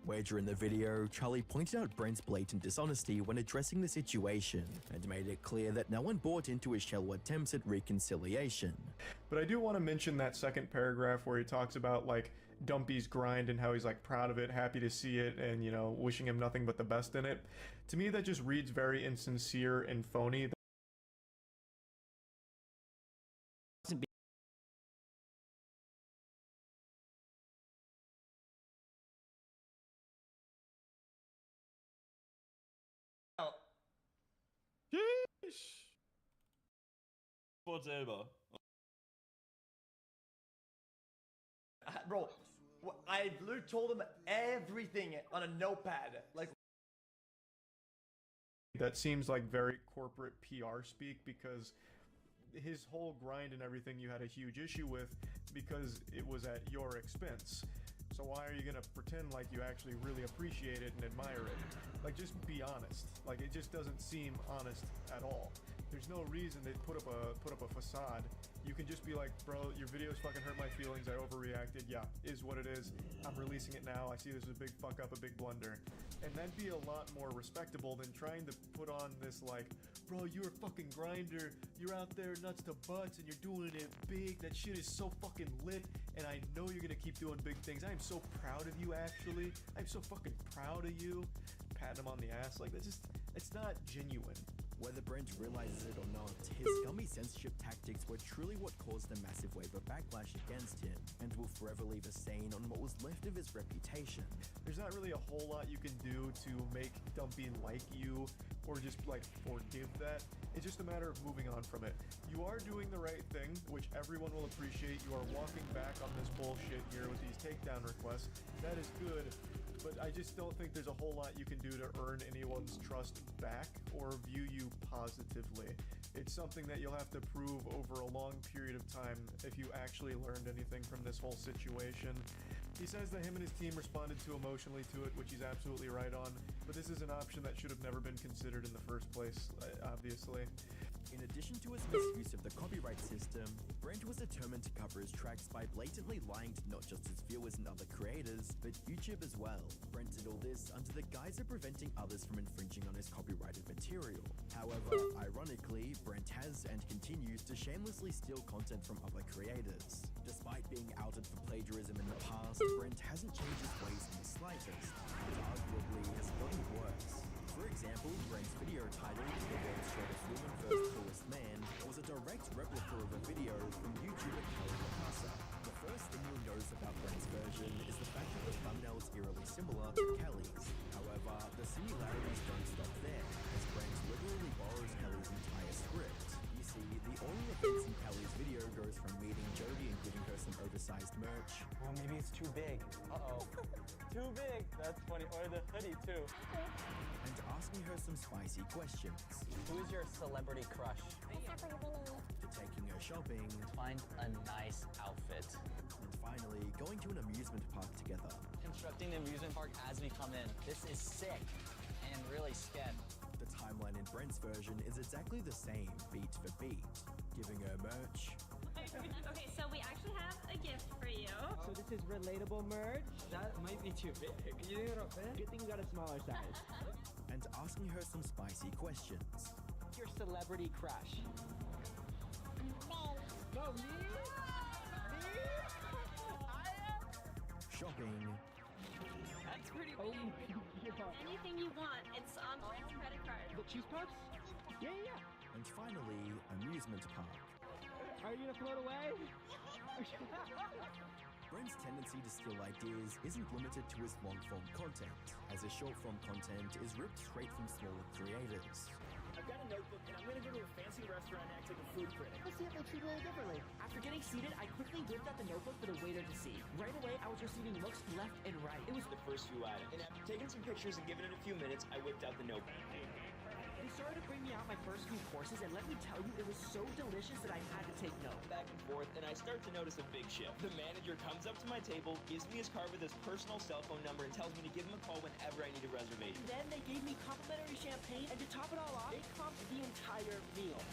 where during the video, Charlie pointed out Brent's blatant dishonesty when addressing the situation, and made it clear that no one bought into his shallow attempts at reconciliation. But I do want to mention that second paragraph where he talks about, like, Dumpy's grind and how he's, like, proud of it, happy to see it, and, you know, wishing him nothing but the best in it. To me, that just reads very insincere and phony. Wort selber. Bro, I literally told him everything on a notepad. Like, That seems like very corporate PR speak, because his whole grind and everything you had a huge issue with because it was at your expense. So why are you gonna pretend like you actually really appreciate it and admire it? Like, just be honest. Like, it just doesn't seem honest at all. There's no reason to put up a facade. You can just be like, bro, your videos fucking hurt my feelings, I overreacted, yeah, is what it is, I'm releasing it now, I see this as a big fuck up, a big blunder. And that'd be a lot more respectable than trying to put on this, like, bro, you're a fucking grinder, you're out there nuts to butts, and you're doing it big, that shit is so fucking lit, and I know you're gonna keep doing big things, I am so proud of you, actually, I'm so fucking proud of you, patting him on the ass, like, that's just, it's not genuine. Whether Brent realizes it or not, his scummy censorship tactics were truly what caused a massive wave of backlash against him, and will forever leave a stain on what was left of his reputation. There's not really a whole lot you can do to make Dumpy like you, or just, like, forgive that. It's just a matter of moving on from it. You are doing the right thing, which everyone will appreciate. You are walking back on this bullshit here with these takedown requests. That is good. But I just don't think there's a whole lot you can do to earn anyone's trust back or view you positively. It's something that you'll have to prove over a long period of time if you actually learned anything from this whole situation. He says that him and his team responded too emotionally to it, which he's absolutely right on, but this is an option that should have never been considered in the first place, obviously. In addition to his misuse of the copyright system, Brent was determined to cover his tracks by blatantly lying to not just his viewers and other creators, but YouTube as well. Brent did all this under the guise of preventing others from infringing on his copyrighted material. However, ironically, Brent has and continues to shamelessly steal content from other creators. Despite being outed for plagiarism in the past, Brent hasn't changed his ways in the slightest, and arguably has gotten worse. For example, Brent's video titled "The World's Shortest Woman vs. Tallest Man" was a direct replica of a video from YouTuber Kelly Lapasa. The first thing you'll notice about Brent's version is the fact that the thumbnail is eerily similar to Kelly's. However, the similarities don't stop there, as Brent literally borrows Kelly's entire script. You see, the only offense in Kelly's video goes from meeting Jodie and giving her some oversized merch. well, maybe it's too big. Uh-oh. Too big. That's funny. Or the hoodie, too. And asking her some spicy questions. Who is your celebrity crush? To taking her shopping. Find a nice outfit. And finally, going to an amusement park together. Constructing the amusement park as we come in. This is sick and really sketch. The timeline in Brent's version is exactly the same, beat for beat. Giving her merch. Okay, so we actually have a gift for you. So this is relatable merch? That might be too big. You think it'll fit? Good thing you got a smaller size. And asking her some spicy questions. Your celebrity crush? No, me? Me? Shopping. That's pretty Oh, big. yeah. Anything you want, it's on Brent's credit card. The cheese puffs? Yeah, yeah, yeah. And finally, amusement park. Are you gonna float away? Brent's tendency to steal ideas isn't limited to his long-form content, as his short-form content is ripped straight from smaller creators. I've got a notebook and I'm gonna go to a fancy restaurant and act like a food critic. Let's see if they treat me differently. After getting seated, I quickly whipped out the notebook for the waiter to see. Right away, I was receiving looks left and right. It was the first few items. And after taking some pictures and giving it a few minutes, I whipped out the notebook. They started to bring me out my first few courses, and let me tell you, it was so delicious that I had to take note. Back and forth, and I start to notice a big shift. The manager comes up to my table, gives me his card with his personal cell phone number, and tells me to give him a call whenever I need a reservation. Then they gave me complimentary champagne, and to top it all off, they comped the entire meal.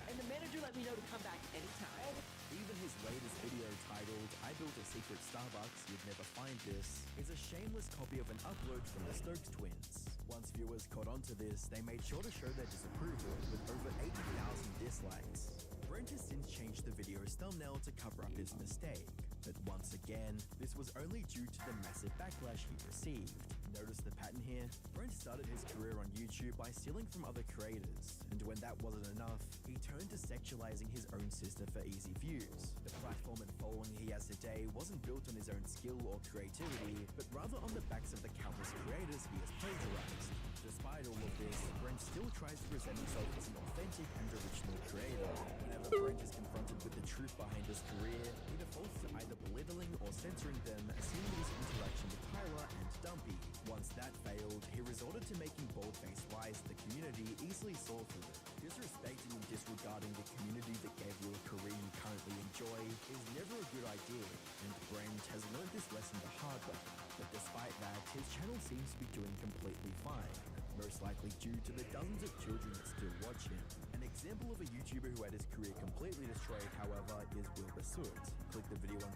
And the manager let me know to come back anytime. Even his latest video titled, "I built a secret Starbucks, you'd never find this," is a shameless copy of an upload from the Stokes twins. Once viewers caught on to this, they made sure to show their disapproval with over 80,000 dislikes. Brent has since changed the video's thumbnail to cover up his mistake. But once again, this was only due to the massive backlash he received. Notice the pattern here? Brent started his career on YouTube by stealing from other creators, and when that wasn't enough, he turned to sexualizing his own sister for easy views. The platform and following he has today wasn't built on his own skill or creativity, but rather on the backs of the countless creators he has plagiarized. Despite all of this, Brent still tries to present himself as an authentic and original creator. Whenever Brent is confronted with the truth behind his career, he defaults to either belittling or censoring them, as seen in his interaction with Tyler and Dumpy. Once that failed, he resorted to making bold-faced lies the community easily saw through. Disrespecting and disregarding the community that gave you a career you currently enjoy is never a good idea, and Brent has learned this lesson the hard way. But despite that, his channel seems to be doing completely fine, most likely due to the dozens of children that still watch him. An example of a YouTuber who had his career completely destroyed, however, is Will Basut. Click the video on...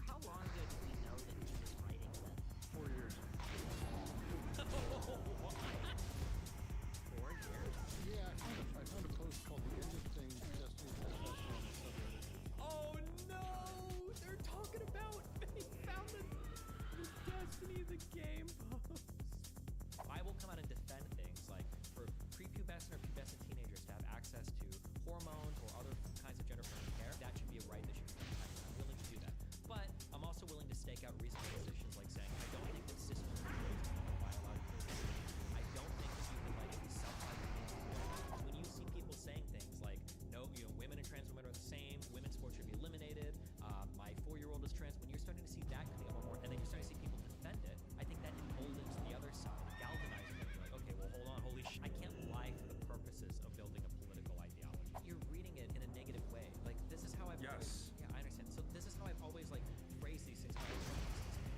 How long ago did we know that he was fighting with? 4 years. 4 years? Yeah, I found a post called The Interesting Destiny Test on the subreddit. Oh no! They're talking about they found the Destiny the game post. I will come out and defend things like for prepubescent or pubescent teenagers to have access to hormones or other kinds of gender-friendly care. That should be a right that should be protected. I'm willing to do that. But I'm also willing to stake out reasonable positions like saying I don't think that cisgender biologically. I don't think that you can like be self-identified. When you see people saying things like, no, you know, women and trans women are the same, women's sports should be eliminated, my 4-year-old is trans, when you're starting to see that coming up more, and then you're starting to see people defend it, I think that emboldens the other side, galvanizes them. You're like, okay, well, hold on, holy shit. I can't lie for the purposes of building a political ideology. You're reading it in a negative way. Like, this is how I've always, yeah, I understand. So this is how I've always, like, phrased these things.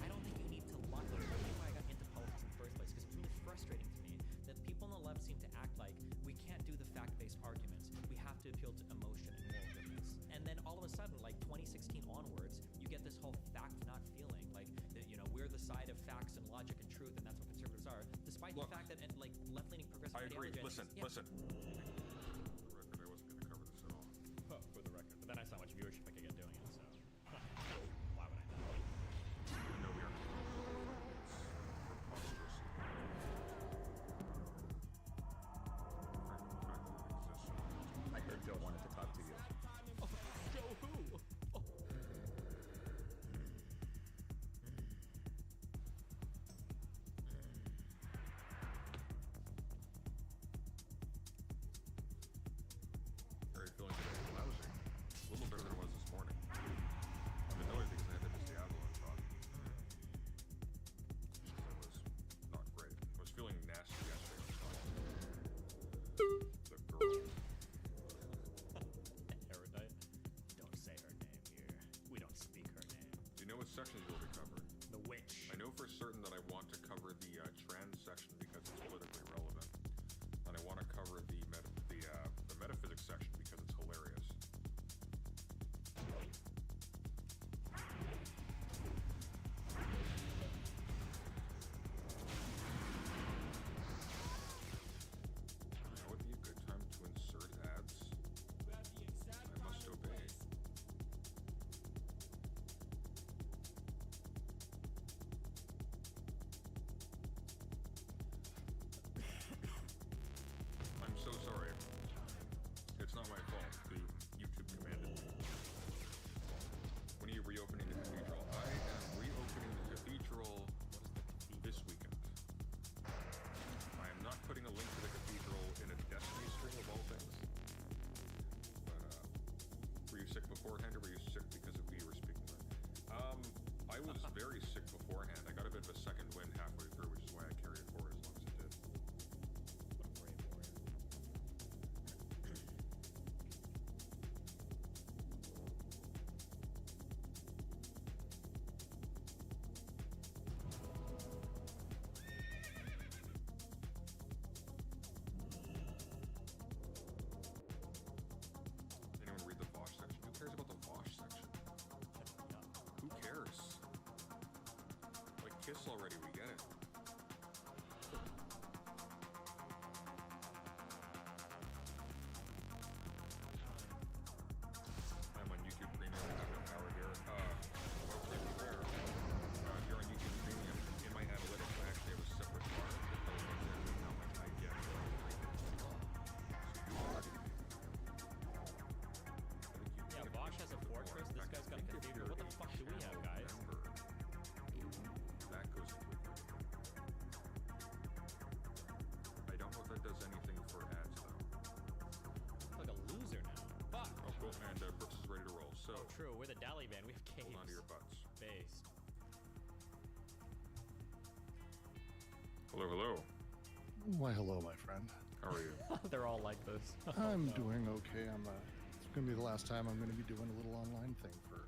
I don't think you need to lie. That's why I got into politics in the first place, because it's really frustrating to me that people on the left seem to act like we can't do the fact-based arguments. We have to appeal to emotion and moral goodness. And then all of a sudden, like 2016 onwards, you get this whole fact-not feeling, like that, you know, we're the side of facts and logic and truth, and that's what conservatives are, despite the fact that like left-leaning progressive I agree. ideology. Listen. For the record, I wasn't going to cover this at all. Oh, for the record, but then I saw how much viewership I could get doing it, so why would I not? No, we are. It's preposterous. I heard Joe wanted to talk to you. Oh, Joe who? Oh. boss already. We get it. I'm on YouTube Premium. I have no power here. Well, really rare. You're on YouTube Premium. In my analytics, I actually have a separate bar that tells me exactly how much I get for every Yeah, Bosch has a fortress. This guy's got a cathedral. What the fuck do we have, guys? That goes into it. I don't know if that does anything for ads, though. Like a loser now. Fuck. Oh, cool. And Brooks is ready to roll. So, True, we're the Dally Band. We have caves. hold on to your butts. Based. Hello, hello. Why, hello, my friend. How are you? They're all like this. I'm doing okay. It's going to be the last time I'm going to be doing a little online thing for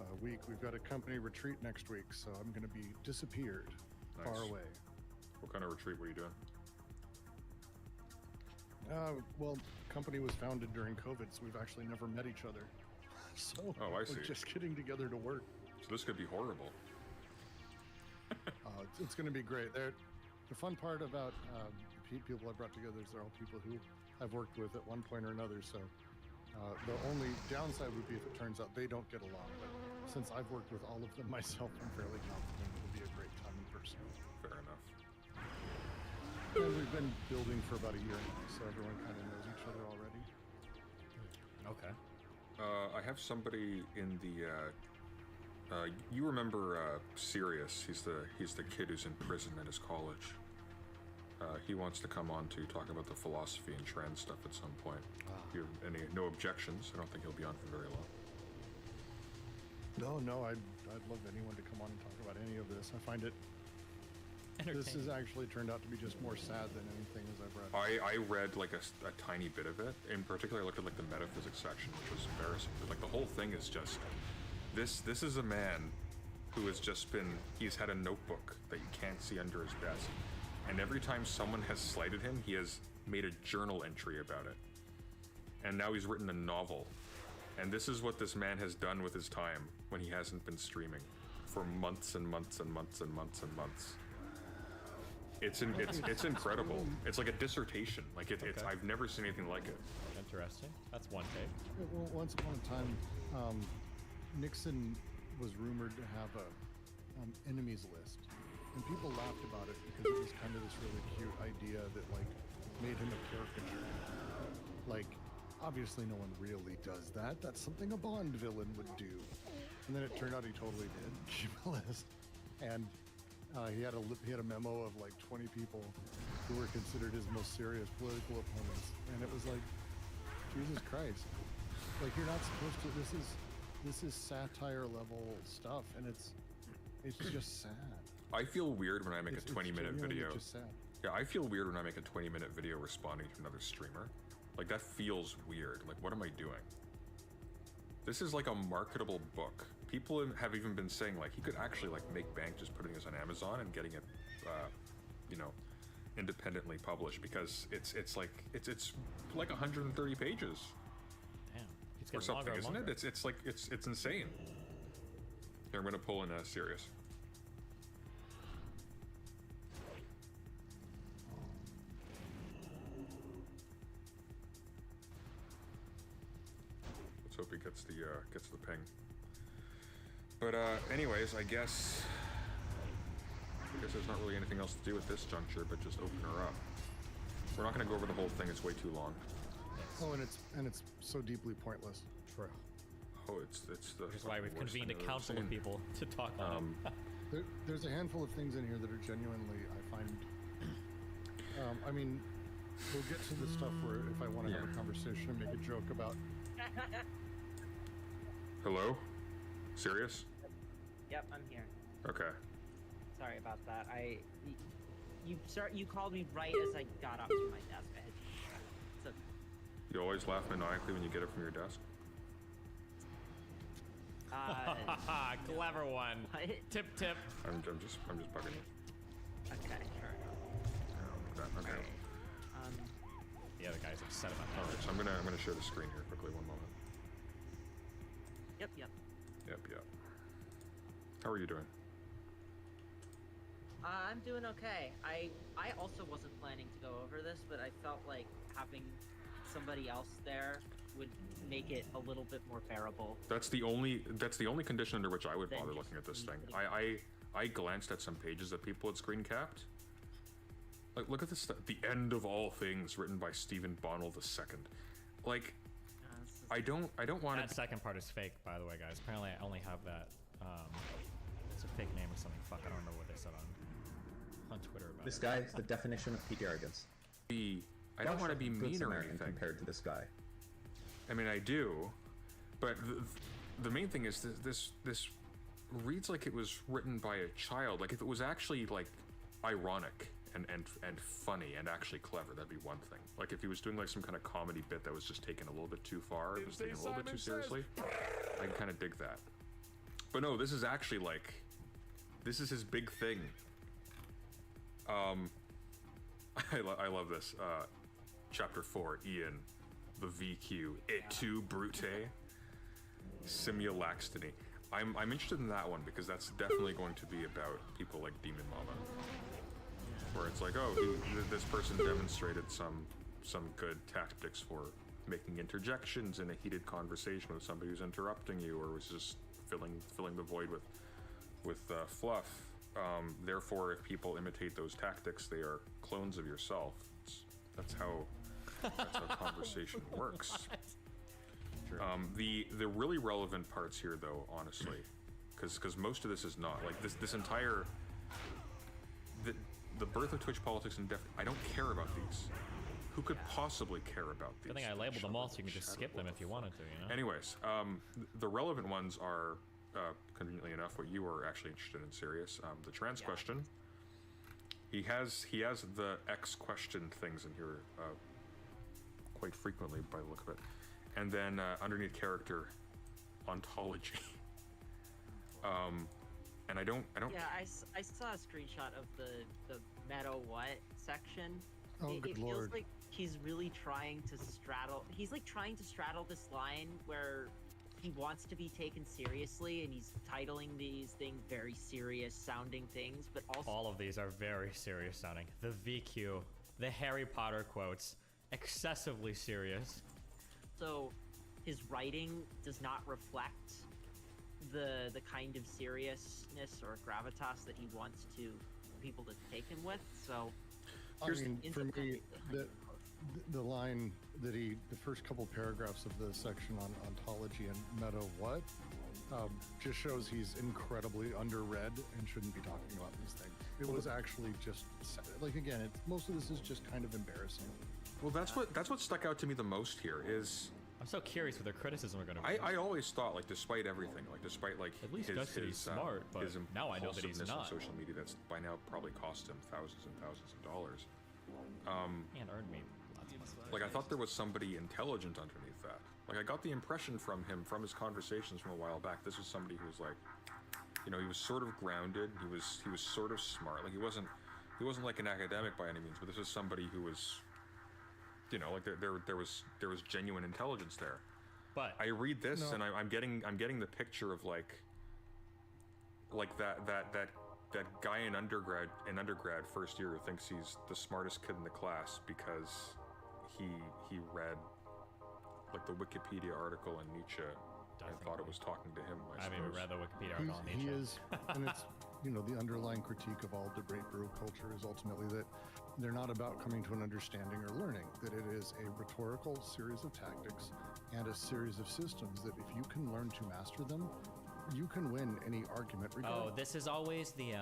a week. We've got a company retreat next week, so I'm going to be disappeared far Nice. away. What kind of retreat were you doing? Well, company was founded during COVID, so we've actually never met each other. So Oh, I we're see. just getting together to work. So this could be horrible. It's going to be great. The fun part about people I brought together is they're all people who I've worked with at one point or another. So the only downside would be if it turns out they don't get along. But since I've worked with all of them myself, I'm fairly confident it'll be a great time in person. Fair enough. And we've been building for about a year now, so everyone kind of knows each other already. Okay. I have somebody in the. You remember Sirius? He's the kid who's in prison at his college. He wants to come on to talk about the philosophy and trans stuff at some point. If you have no objections, I don't think he'll be on for very long. No, I'd love anyone to come on and talk about any of this. I find it. This has actually turned out to be just more sad than anything as I've read. I read like a tiny bit of it. In particular, I looked at like the metaphysics section, which was embarrassing. But like the whole thing is just this is a man who has just been. He's had a notebook that you can't see under his desk, and every time someone has slighted him, he has made a journal entry about it. And now he's written a novel. And this is what this man has done with his time when he hasn't been streaming for months and months and months and months and months. It's incredible. It's like a dissertation. Like it's I've never seen anything like it. Interesting. That's one take. Well, once upon a time, Nixon was rumored to have a enemies list, and people laughed about it because it was kind of this really cute idea that like made him a caricature. Like, obviously, no one really does that. That's something a Bond villain would do. And then it turned out he totally did. Keep a list, and he had a memo of like 20 people who were considered his most serious political opponents, and it was like, Jesus Christ, like you're not supposed to. This is satire level stuff, and it's just sad. I feel weird when I make a 20-minute video. Just sad. Yeah, I feel weird when I make a 20-minute video responding to another streamer. Like that feels weird. Like what am I doing? This is like a marketable book. People have even been saying like he could actually like make bank just putting this on Amazon and getting it, independently published because it's like 130 pages. Damn. Or something, isn't it? It's insane. Here, I'm gonna pull in Sirius. Let's hope he gets the ping. But anyways, I guess there's not really anything else to do at this juncture, but just open her up. We're not gonna go over the whole thing; it's way too long. Oh, and it's so deeply pointless. True. Oh, it's the. Which is why we've convened a council of people to talk on it. There's a handful of things in here that are genuinely, I find. I mean, we'll get to the stuff where if I want to have a conversation and make a joke about. Hello? Serious? Yep, I'm here. Okay. Sorry about that. You called me right as I got up to my desk. You always laugh maniacally when you get up from your desk? Clever one. Tip. I'm just bugging you. Okay, sure. Okay. The other guy's upset about that. Alright, so I'm gonna share the screen here quickly, one moment. Yep. Yep. How are you doing? I'm doing okay. I also wasn't planning to go over this, but I felt like having somebody else there would make it a little bit more bearable. That's the only condition under which I would Then bother just looking at this me thing. putting- I glanced at some pages that people had screen capped. Like, look at this stuff. The End of All Things, written by Stephen Bonnell II. Like, I don't want That second part is fake, by the way, guys. Apparently, I only have that. It's a fake name or something. Fuck, I don't remember what they said on Twitter about This it. guy is the definition of peak arrogance. I don't want to be Good mean or Samaritan anything. compared to this guy. I mean, I do, but the main thing is this reads like it was written by a child. Like, if it was actually like ironic and funny and actually clever, that'd be one thing. Like, if he was doing like some kind of comedy bit that was just taken a little bit too far, it was taken a little bit too seriously, I can kind of dig that. But no, this is actually like, this is his big thing. I love this. Chapter 4, Ian, the VQ, et tu, Brute, Simulaxtony. I'm interested in that one because that's definitely going to be about people like Demon Mama. Where it's like, oh, this person demonstrated some good tactics for making interjections in a heated conversation with somebody who's interrupting you, or was just filling the void with fluff. Therefore, if people imitate those tactics, they are clones of yourself. That's how conversation works. The really relevant parts here, though, honestly, because most of this is not like this entire the birth of Twitch politics and I don't care about these. Who could possibly care about these? I think I labeled them all so you can just skip them if you wanted to, you know? Anyways, the relevant ones are, conveniently enough, what you were actually interested in, Sirius. The trans question. He has the X question things in here quite frequently by the look of it. And then underneath character, ontology. And I don't. Yeah, I saw a screenshot of the meta what section. Oh, it good feels lord. like he's really trying to straddle. He's like trying to straddle this line where he wants to be taken seriously, and he's titling these things very serious sounding things, but also All of these are very serious sounding. The VQ, the Harry Potter quotes, excessively serious. So his writing does not reflect the kind of seriousness or gravitas that he wants to people to take him with. So I mean, for me, the line that the first couple paragraphs of the section on ontology and meta what just shows he's incredibly underread and shouldn't be talking about these things. It was actually just like, again, most of this is just kind of embarrassing. Well, that's what stuck out to me the most here is. I'm so curious what their criticism are going to be. I always thought, like, despite everything, like, despite like at least his smart, but his now I know that he's impulsiveness on not. social media, that's by now probably cost him thousands and thousands of dollars. And earned me lots of money. Like, I thought there was somebody intelligent underneath that. Like, I got the impression from him, from his conversations from a while back, this was somebody who was like, you know, he was sort of grounded. He was sort of smart. Like, he wasn't like an academic by any means, but this was somebody who was, you know, like there was genuine intelligence there. But I read this and I'm getting the picture of like that guy in undergrad first year who thinks he's the smartest kid in the class because he read like the Wikipedia article on Nietzsche and thought it was talking to him. I haven't even read the Wikipedia article on He Nietzsche. is, and it's, you know, the underlying critique of all debate brew culture is ultimately that they're not about coming to an understanding or learning, that it is a rhetorical series of tactics and a series of systems that if you can learn to master them, you can win any argument regardless. Oh, this is always the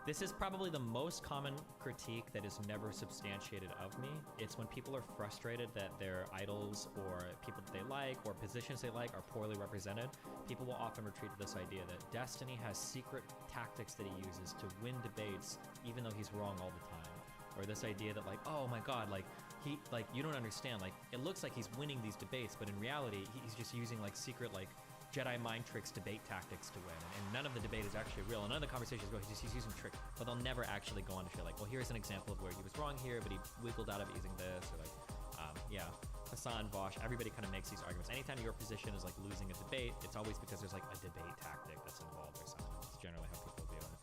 this is probably the most common critique that is never substantiated of me. It's when people are frustrated that their idols or people that they like or positions they like are poorly represented. People will often retreat to this idea that Destiny has secret tactics that he uses to win debates even though he's wrong all the time. Or this idea that like, oh my god, like you don't understand, like it looks like he's winning these debates, but in reality he's just using like secret like Jedi mind tricks debate tactics to win, and none of the debate is actually real, and none of the conversations go, he's using tricks, but they'll never actually go on to share like, well, here's an example of where he was wrong here, but he wiggled out of it using this, or like, yeah, Hassan, Vosh, everybody kind of makes these arguments. Anytime your position is like losing a debate, it's always because there's like a debate tactic that's involved or something. That's generally how people view it.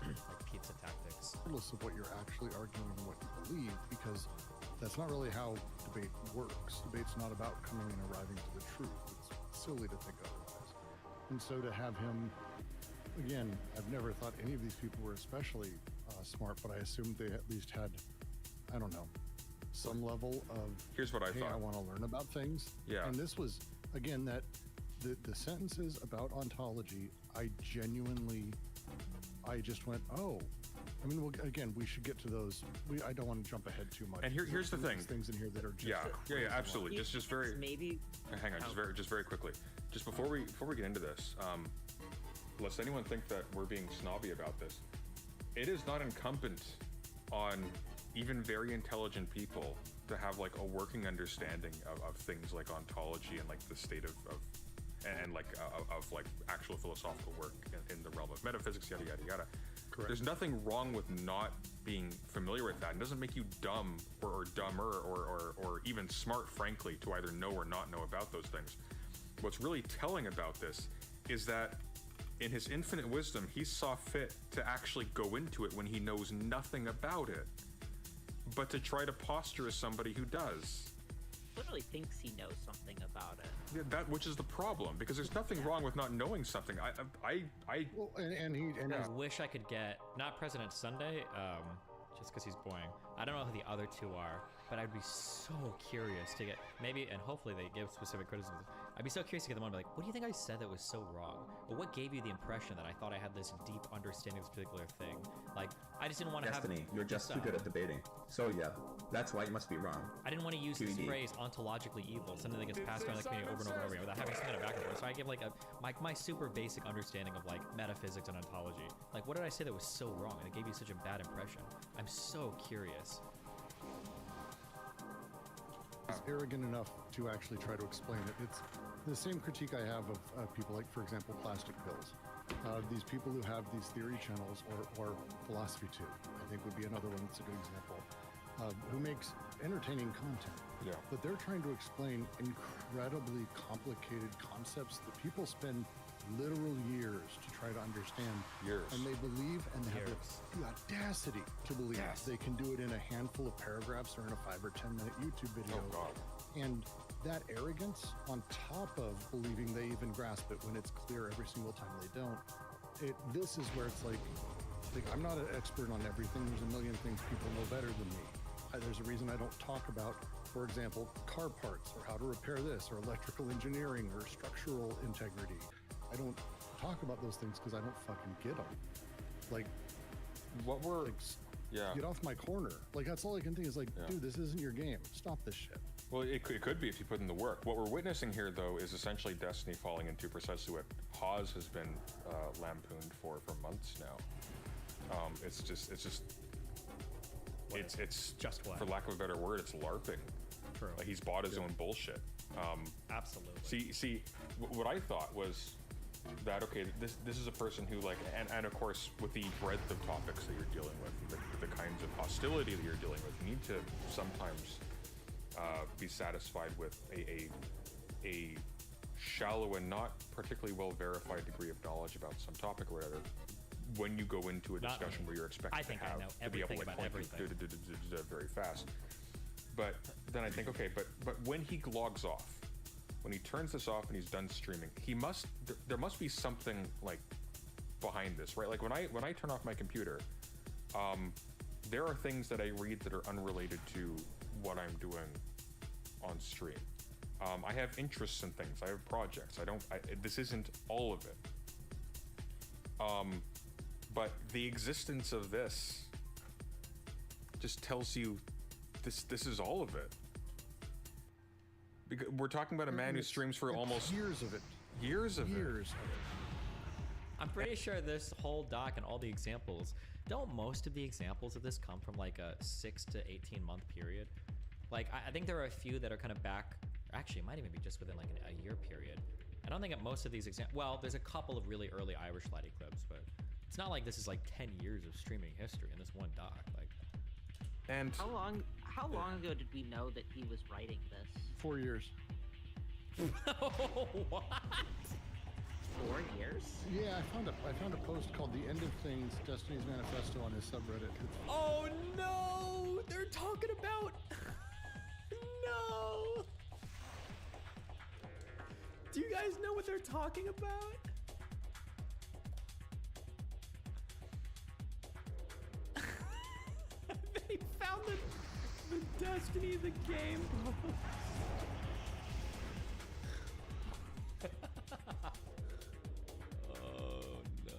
like pizza tactics. Regardless of what you're actually arguing and what you believe, because that's not really how debate works. Debate's not about coming and arriving to the truth. It's silly to think otherwise. And so to have him, again, I've never thought any of these people were especially smart, but I assumed they at least had, I don't know, some level of, here's what I thought. I want to learn about things. Yeah. And this was, again, that the sentences about ontology, I just went, oh. I mean, well, again, we should get to those. I don't want to jump ahead too much. And here's the thing. Things in here that are just yeah, absolutely. Just very. Maybe. Hang on, just very quickly. Just before we get into this, lest anyone think that we're being snobby about this, it is not incumbent on even very intelligent people to have like a working understanding of things like ontology and like the state of actual philosophical work in the realm of metaphysics, yada yada yada. Correct. There's nothing wrong with not being familiar with that. It doesn't make you dumb or dumber or even smart, frankly, to either know or not know about those things. What's really telling about this is that in his infinite wisdom, he saw fit to actually go into it when he knows nothing about it, but to try to posture as somebody who does. Literally thinks he knows something about it. Yeah, that which is the problem, because there's nothing wrong with not knowing something. I wish I could get not President Sunday, just because he's boring. I don't know who the other two are, but I'd be so curious to get maybe, and hopefully they give specific criticisms. I'd be so curious to get them on and be like, what do you think I said that was so wrong? Or what gave you the impression that I thought I had this deep understanding of this particular thing? Like, I just didn't want to have Destiny, you're just too good at debating. So yeah, that's why you must be wrong. I didn't want to use this phrase ontologically evil, something that gets passed around the community over and over and over again without having some kind of back and forth. So I give like my super basic understanding of like metaphysics and ontology. Like, what did I say that was so wrong and it gave you such a bad impression? I'm so curious. Is arrogant enough to actually try to explain it. It's the same critique I have of people like, for example, plastic pills. These people who have these theory channels, or philosophy too, I think would be another one that's a good example, who makes entertaining content. Yeah. But they're trying to explain incredibly complicated concepts that people spend literal years to try to understand. Years. And they believe and they have the audacity to believe they can do it in a handful of paragraphs or in a 5 or 10 minute YouTube video. Oh God. And that arrogance, on top of believing they even grasp it when it's clear every single time they don't, this is where it's like, I'm not an expert on everything. There's a million things people know better than me. There's a reason I don't talk about, for example, car parts or how to repair this or electrical engineering or structural integrity. I don't talk about those things because I don't fucking get them. Like, what we're, get off my corner. Like, that's all I can think is like, dude, this isn't your game. Stop this shit. Well, it could be if you put in the work. What we're witnessing here, though, is essentially Destiny falling into precisely what Hawes has been lampooned for months now. It's just what? For lack of a better word, it's LARPing. True. Like, he's bought his own bullshit. Absolutely. See, what I thought was that, okay, this is a person who, like, and of course, with the breadth of topics that you're dealing with, the kinds of hostility that you're dealing with, you need to sometimes be satisfied with a shallow and not particularly well verified degree of knowledge about some topic or whatever when you go into a discussion where you're expected to be able to like point very fast. But then I think, okay, but when he logs off, when he turns this off and he's done streaming, there must be something like behind this, right? Like when I turn off my computer, there are things that I read that are unrelated to what I'm doing on stream. I have interests in things. I have projects. This isn't all of it. But the existence of this just tells you this is all of it. Because we're talking about a man who streams for almost years of it. Years of it. I'm pretty sure this whole doc and all the examples, don't most of the examples of this come from like a 6 to 18 month period? Like, I think there are a few that are kind of back, actually it might even be just within like a year period. I don't think at most of these examples, well, there's a couple of really early Irish Lighty clips, but it's not like this is like 10 years of streaming history in this one doc. Like, and how long ago did we know that he was writing this? 4 years. What? 4 years? Yeah, I found a post called "The End of Things: Destiny's Manifesto" on his subreddit. Oh no! They're talking about. No! Do you guys know what they're talking about? They found the Destiny the game post. Oh no.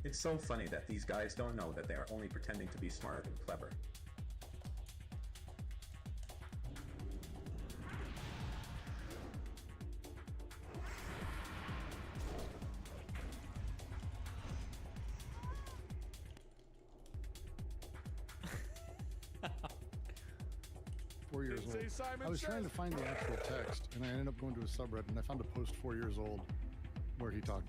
It's so funny that these guys don't know that they are only pretending to be smart and clever. Years old. I was trying to find the actual text, and I ended up going to a subreddit, and I found a post 4 years old where he talked.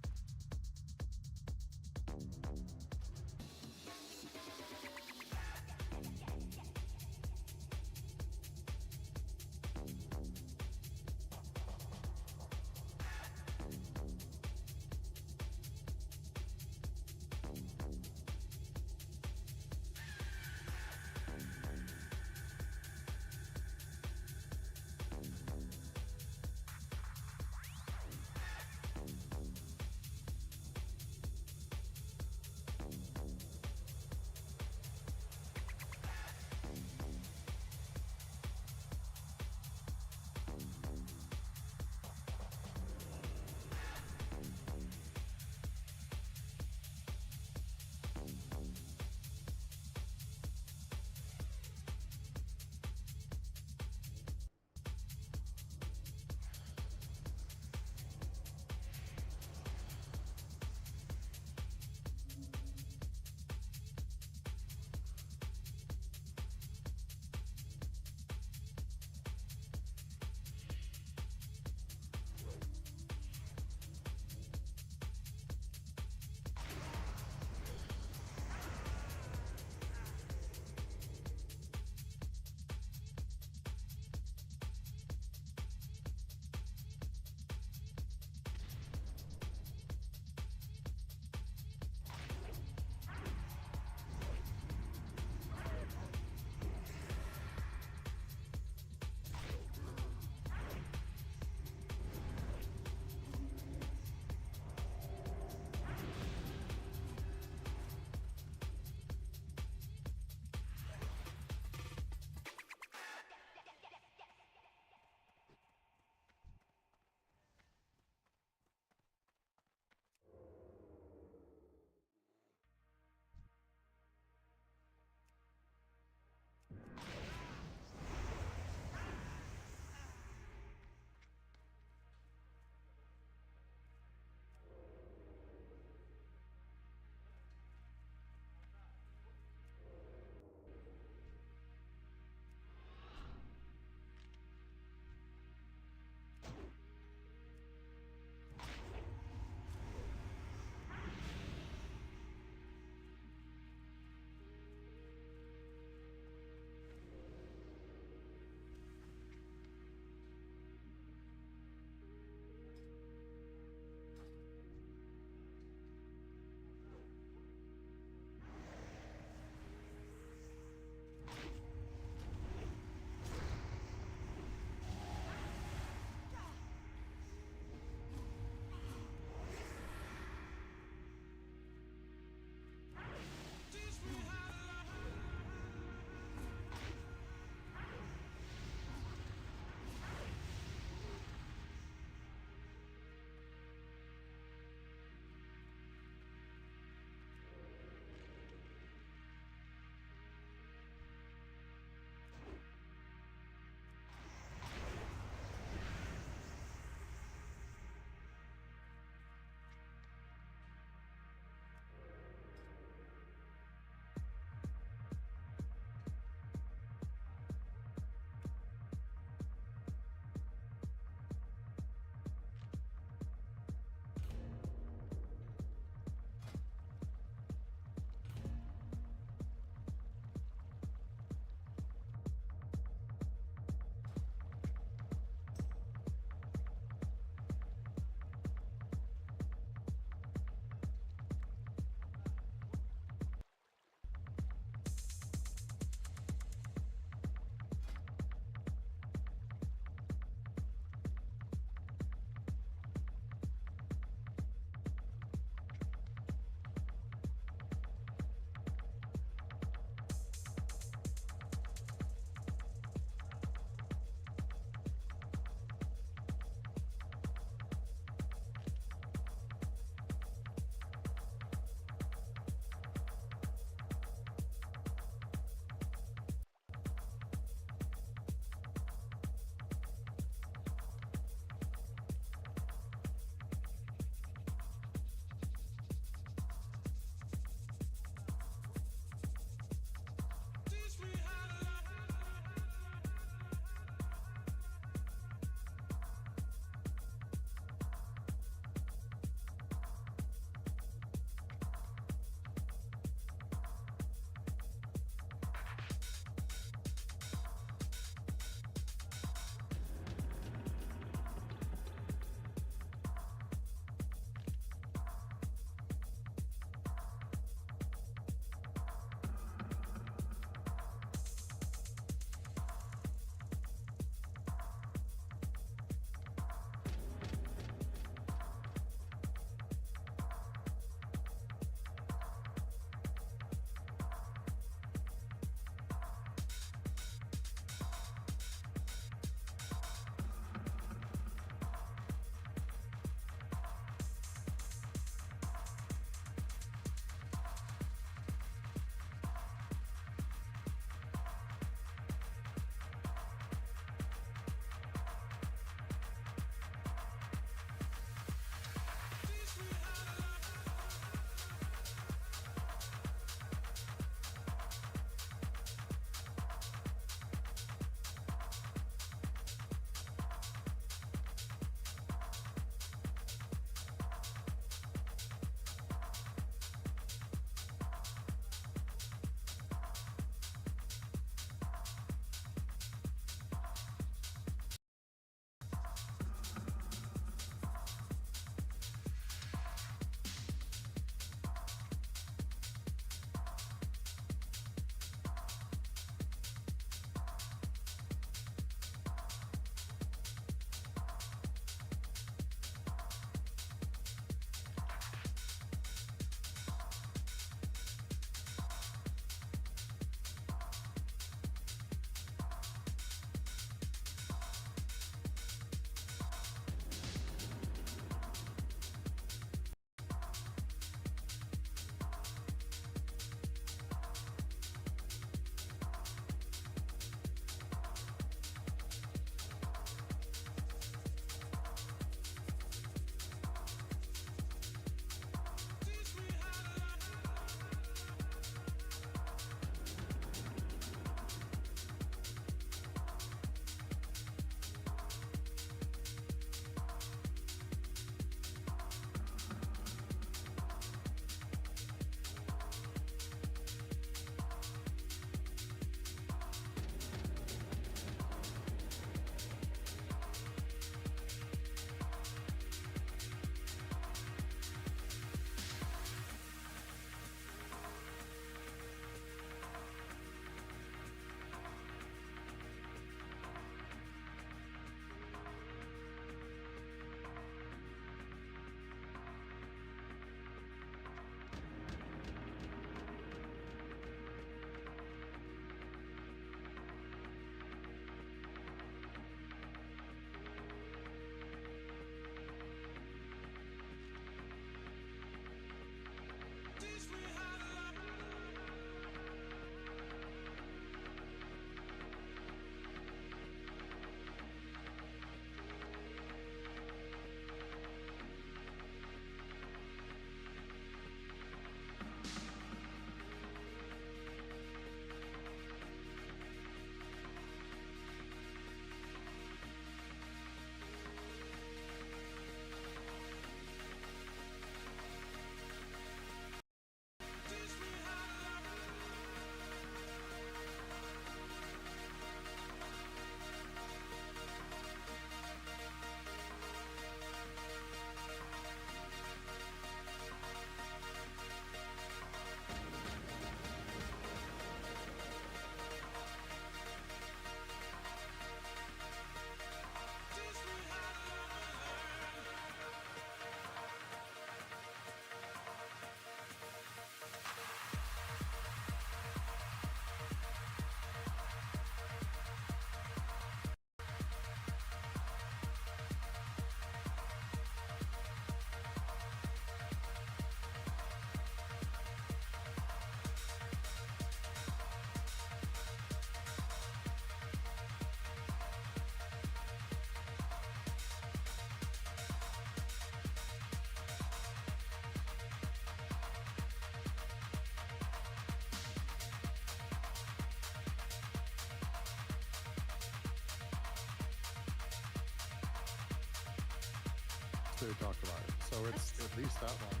to talk about it. So it's at least that long.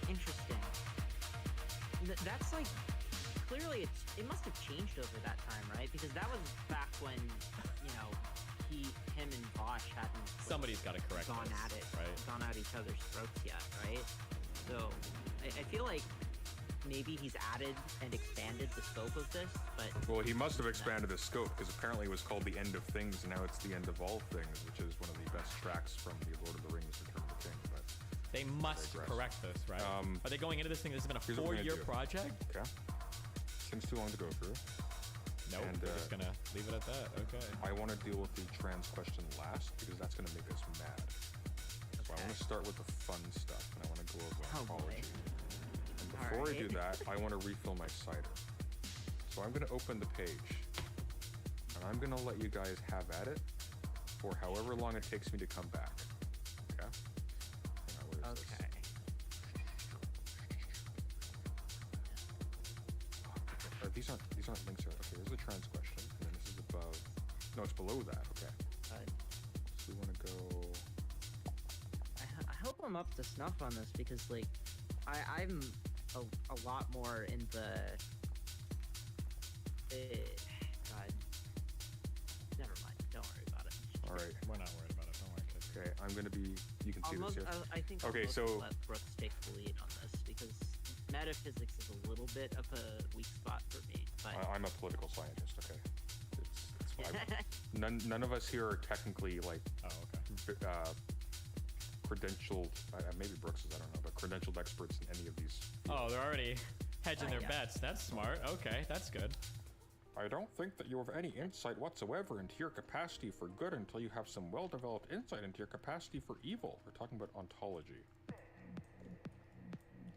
Interesting. That's like clearly it must have changed over that time, right? Because that was back when him and Bosch hadn't Somebody's got to correct gone this, at it, right? gone at each other's throats yet, right? So I feel like maybe he's added and expanded the scope of this, but Well, he must have expanded the scope because apparently it was called The End of Things, and now it's The End of All Things, which is one of the best tracks from the Lord of the Rings: Return of the King. But They must correct this, right? Are they going into this thing? This has been a here's what we're gonna 4-year do. project? Okay. Seems too long to go through. Nope, And, we're just gonna leave it at that. Okay. I want to deal with the trans question last because that's going to make us mad. So I want to start with the fun stuff, and I want to go over ontology. And before I do that, I want to refill my cider. So I'm going to open the page, and I'm going to let you guys have at it for however long it takes me to come back. Okay? Now, where's this? These aren't links here. Okay, here's the trans question, and then this is above. No, it's below that. Okay. So we want to go. I hope I'm up to snuff on this because like I'm a lot more in the God. Never mind. Don't worry about it. All right. We're not worried about it. Don't worry, kids. Okay, I'm gonna be. You can see this here. I think Okay, I'll so let Brooks take the lead on this because metaphysics is a little bit of a weak spot for me. But I'm a political scientist. Okay, it's fine. None of us here are technically like credentialed. Maybe Brooks is. I don't know, but credentialed experts in any of these. Oh, they're already hedging their bets. That's smart. Okay, that's good. I don't think that you have any insight whatsoever into your capacity for good until you have some well-developed insight into your capacity for evil. We're talking about ontology.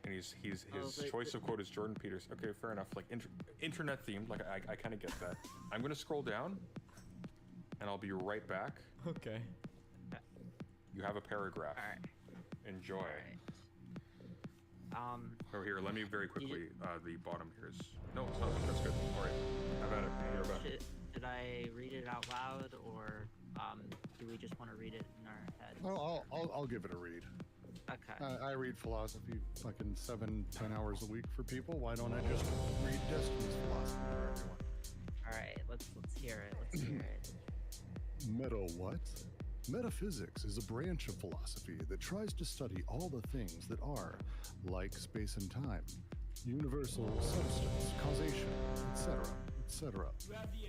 And his choice of quote is Jordan Peterson. Okay, fair enough. Like internet themed. Like I kind of get that. I'm gonna scroll down, and I'll be right back. Okay. You have a paragraph. All right. Enjoy. All right. Oh, here. Let me very quickly. The bottom here is. No, it's not. That's good. All right. Have at it. You're back. Should I read it out loud or do we just want to read it in our heads? Well, I'll give it a read. Okay. I read philosophy fucking 7-10 hours a week for people. Why don't I just read Destiny's philosophy for everyone? All right, let's hear it. Let's hear it. Meta what? Metaphysics is a branch of philosophy that tries to study all the things that are, like space and time, universal substance, causation, etc., etc.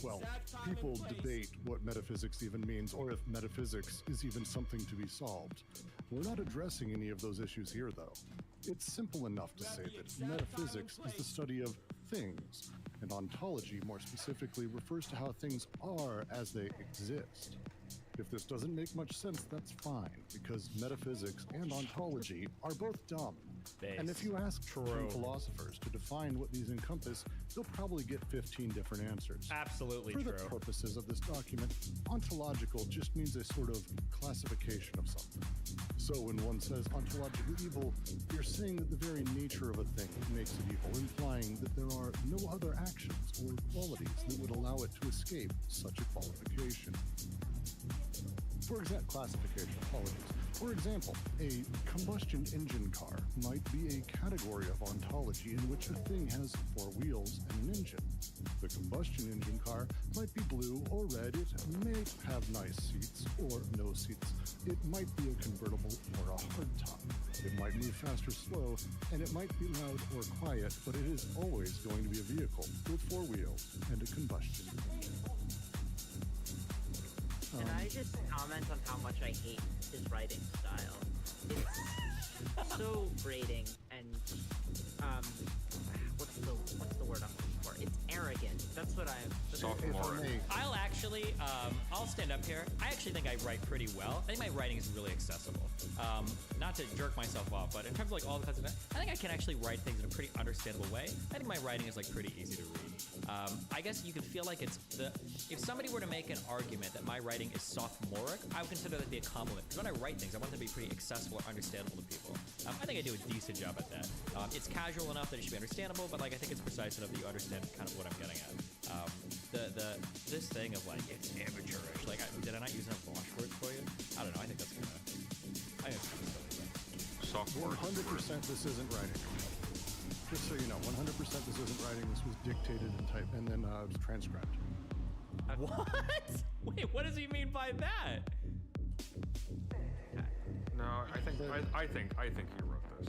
Well, people debate what metaphysics even means, or if metaphysics is even something to be solved. We're not addressing any of those issues here, though. It's simple enough to say that metaphysics is the study of things, and ontology more specifically refers to how things are as they exist. If this doesn't make much sense, that's fine, because metaphysics and ontology are both dumb. And if you ask true philosophers to define what these encompass, you'll probably get 15 different answers. Absolutely For true. the purposes of this document, ontological just means a sort of classification of something. So when one says ontological evil, you're saying that the very nature of a thing makes it evil, implying that there are no other actions or qualities that would allow it to escape such a qualification. For example, classification, apologies. For example, a combustion engine car might be a category of ontology in which a thing has 4 wheels and an engine. The combustion engine car might be blue or red, it may have nice seats or no seats, it might be a convertible or a hardtop, it might move fast or slow, and it might be loud or quiet, but it is always going to be a vehicle with 4 wheels and a combustion engine. Can I just comment on how much I hate his writing style? It's so grating and what's the word I'm looking for? It's arrogant. That's what I'll actually I'll stand up here. I actually think I write pretty well. I think my writing is really accessible. Not to jerk myself off, but in terms of like all the kinds of, I think I can actually write things in a pretty understandable way. I think my writing is like pretty easy to read. I guess you could feel like it's if somebody were to make an argument that my writing is sophomoric, I would consider that to be a compliment. Because when I write things, I want them to be pretty accessible or understandable to people. I think I do a decent job at that. It's casual enough that it should be understandable, but like I think it's precise enough that you understand kind of what I'm getting at. This thing of like it's amateurish. Like, did I not use enough Bosch words for you? I don't know. I think that's kind of. I think it's sophomore. 100% this isn't writing. Just so you know, 100% this isn't writing. This was dictated and typed, and then transcribed. What? Wait, what does he mean by that? No, I think you wrote this.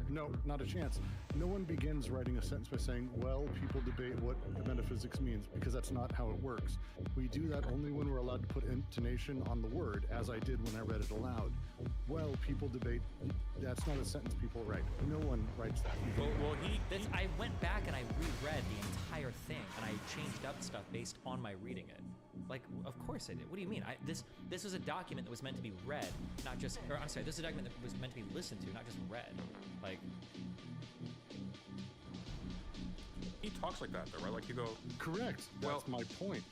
No, not a chance. No one begins writing a sentence by saying, well, people debate what metaphysics means, because that's not how it works. We do that only when we're allowed to put intonation on the word, as I did when I read it aloud. Well, people debate. That's not a sentence people write. No one writes that. I went back and I reread the entire thing, and I changed up stuff based on my reading it. Like, of course I did. What do you mean? This was a document that was meant to be read, not just. Or I'm sorry, this is a document that was meant to be listened to, not just read. Like. He talks like that, though, right? Like you go. Correct. That's my point.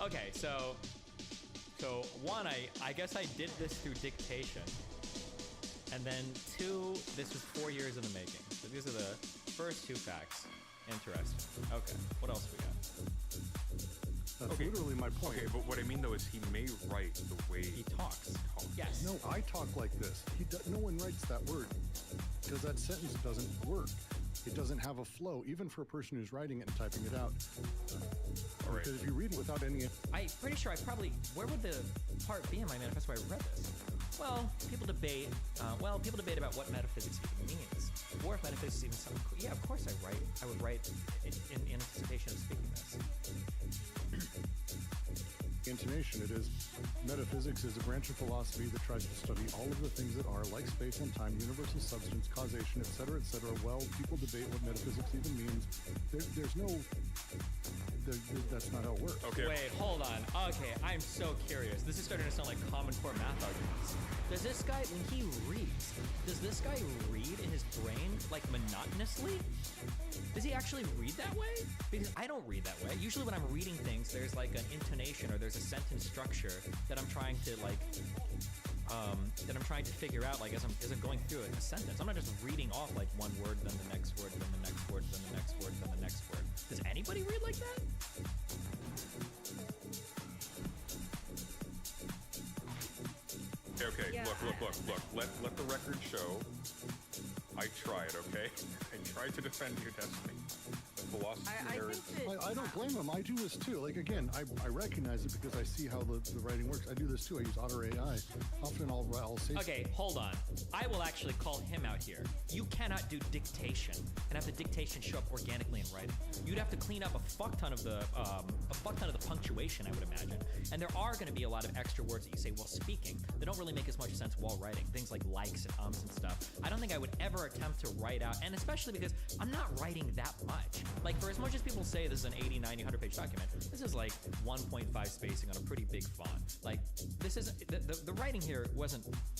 Okay, so one, I guess I did this through dictation, and then two, this was 4 years in the making. So these are the first two facts. Interesting. Okay, what else we got? That's literally my point. Okay, but what I mean though is he may write the way he talks. Yes. No, I talk like this. No one writes that word because that sentence doesn't work. It doesn't have a flow, even for a person who's writing it and typing it out. All right. Because if you read it without any... I'm pretty sure where would the part be in my manifesto where I read this? Well, people debate about what metaphysics even means. Or if metaphysics even sounds cool. Yeah, of course I would write in anticipation of speaking this. Intonation, it is metaphysics is a branch of philosophy that tries to study all of the things that are, like space and time, universal substance, causation, etc., etc. Well, people debate what metaphysics even means. There's no... that's not how it works. Okay. Wait, hold on. Okay, I'm so curious. This is starting to sound like Common Core math arguments. Does this guy, when he reads, does this guy read in his brain, like, monotonously? Does he actually read that way? Because I don't read that way. Usually when I'm reading things, there's like an intonation or there's a sentence structure that I'm trying to figure out, like, as I'm going through a sentence. I'm not just reading off like one word, then the next word, then the next word, then the next word, then the next word. Does anybody read like that? Okay, yeah. Look. Let the record show. I tried, okay? I tried to defend your destiny. The philosophy I don't blame him. I do this too. Like, again, I recognize it because I see how the writing works. I do this too. I use Otter AI. Often I'll say... Okay, hold on. I will actually call him out here. You cannot do dictation and have the dictation show up organically in writing. You'd have to clean up a fuck ton of the punctuation, I would imagine. And there are going to be a lot of extra words that you say while speaking that don't really make as much sense while writing. Things like likes and ums and stuff. I don't think I would ever attempt to write out, and especially because I'm not writing that much. Like, for as much as people say this is an 80, 90, 100-page document, this is like 1.5 spacing on a pretty big font. Like, this isn't... The writing here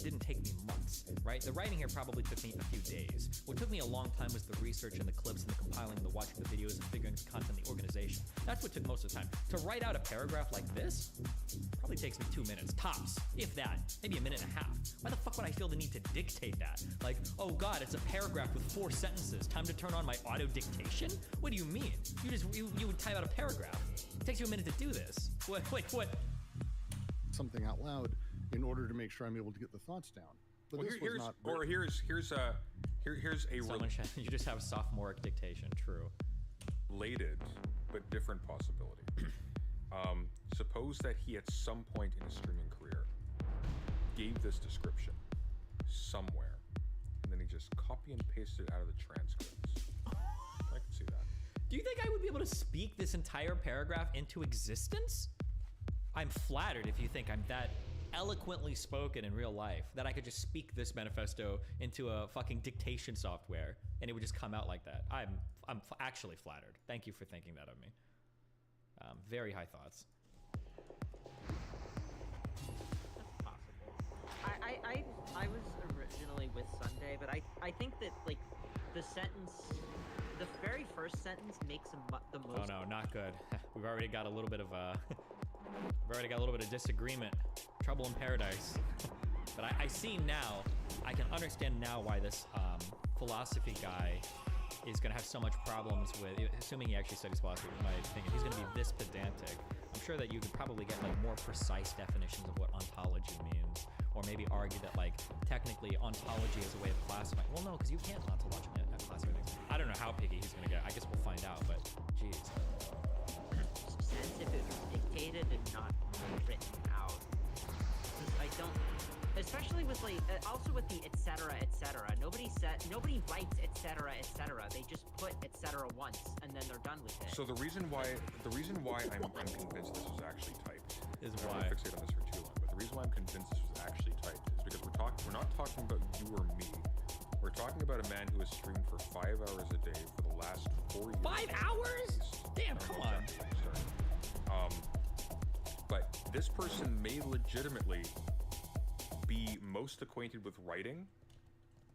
didn't take me months, right? The writing here probably took me a few days. What took me a long time was the research and the clips and the compiling and the watching the videos and figuring the content, the organization. That's what took most of the time. To write out a paragraph like this probably takes me 2 minutes, tops, if that, maybe a minute and a half. Why the fuck would I feel the need to dictate that? Like, oh god, it's a paragraph with 4 sentences. Time to turn on my auto dictation? What do you mean? You would type out a paragraph. It takes you a minute to do this. What? Something out loud in order to make sure I'm able to get the thoughts down. But well, here's a you just have sophomoric dictation. True. Related but different possibility. Suppose that he at some point in his streaming career gave this description somewhere, and then he just copy and pasted it out of the transcripts. I can see that. Do you think I would be able to speak this entire paragraph into existence? I'm flattered if you think I'm that eloquently spoken in real life that I could just speak this manifesto into a fucking dictation software and it would just come out like that. I'm actually flattered. Thank you for thinking that of me. Very high thoughts. That's possible. I was originally with Sunday, but I think that, like, the very first sentence makes the most... Oh no, not good. We've already got a little bit of disagreement. Trouble in paradise. But I see now, I can understand now why this philosophy guy is going to have so much problems with, assuming he actually studies philosophy, my thing, if he's going to be this pedantic, I'm sure that you could probably get like more precise definitions of what ontology means, or maybe argue that like technically ontology is a way of classifying. Well, no, because you can't ontologically classify things. I don't know how picky he's going to get. I guess we'll find out, but geez. Sense if it was dictated and not written out. I don't, especially with like, also with the etc. etc. Nobody writes etc. etc. They just put etc. once and then they're done with it. So the reason why I'm convinced this was actually typed is I why don't fixate on this for too long. But the reason why I'm convinced this was actually typed is because we're not talking about you or me. We're talking about a man who has streamed for 5 hours a day for the last 4 years. 5 hours? Damn, come on. But this person may legitimately be most acquainted with writing.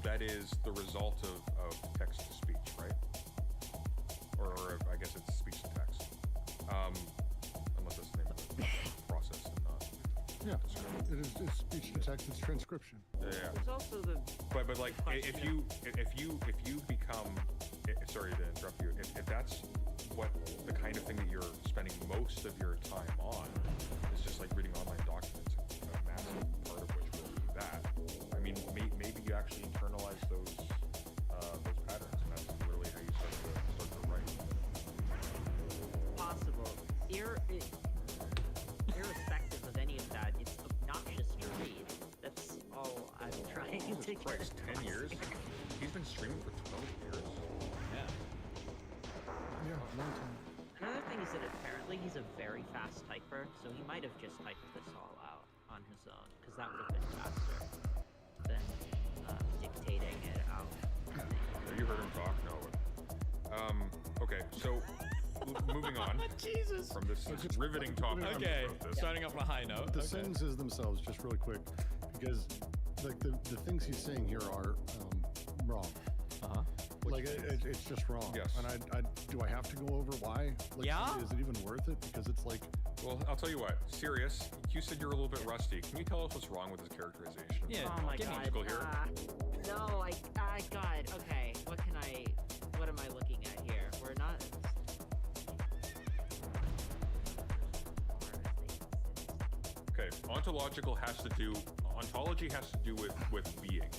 That is the result of text to speech, right? Or I guess it's speech to text. Unless that's the name of the process and not. Yeah, it's speech to text. It's transcription. Yeah. There's also the. But like if you become, sorry to interrupt you. If that's what the kind of thing that you're spending most of your time on is just like reading online documents, a massive part of which will be that. I mean, maybe you actually internalize those patterns, and that's literally how you start to write. Possible. Irrespective of any of that, it's obnoxious to read. That's all I'm trying to get across. 10 years? He's been streaming for 12 years. Yeah, long time. Another thing is that apparently he's a very fast typer, so he might have just typed this all out on his own, because that would have been faster than dictating it out. Have you heard him talk? No. Okay, so moving on Jesus. from this riveting topic. Okay, about this. starting off on a high note. The Okay. sentences themselves, just really quick, because like the things he's saying here are wrong. Like it's just wrong. Yes. And I do I have to go over why? Like, Yeah. Is it even worth it? Because it's like. Well, I'll tell you what. Sirius, you said you're a little bit rusty. Can you tell us what's wrong with his characterization? Yeah. Oh my Get god. logical here. No, God. Okay, what am I looking at here? We're not. Okay, ontology has to do with being.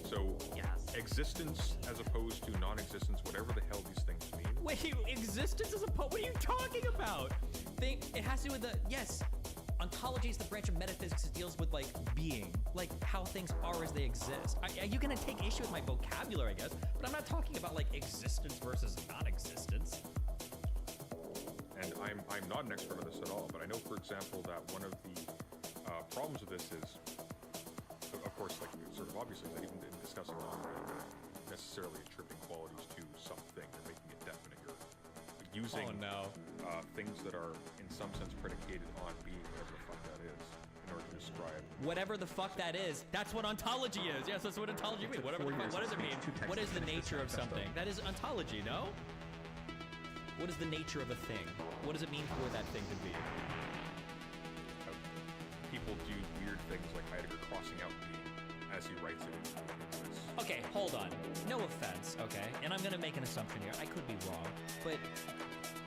So Yes. existence as opposed to non-existence, whatever the hell these things mean. Wait, existence is what are you talking about? It has to do with yes. Ontology is the branch of metaphysics that deals with like being, like how things are as they exist. Are you gonna take issue with my vocabulary, I guess? But I'm not talking about like existence versus non-existence. And I'm not an expert on this at all, but I know, for example, that one of the problems with this is, of course, like sort of obviously, that even in discussing necessarily attributing qualities to something or making it definite, you're using things that are in some sense predicated on being whatever the fuck that is in order to describe. Whatever the fuck that is, that's what ontology is. Yes, that's what ontology means. Whatever the fuck, what does it mean? What is the nature of something? That is ontology, no? What is the nature of a thing? What does it mean for that thing to be? People do weird things like Heidegger crossing out being as he writes it. Okay, hold on. No offense, okay? And I'm gonna make an assumption here. I could be wrong, but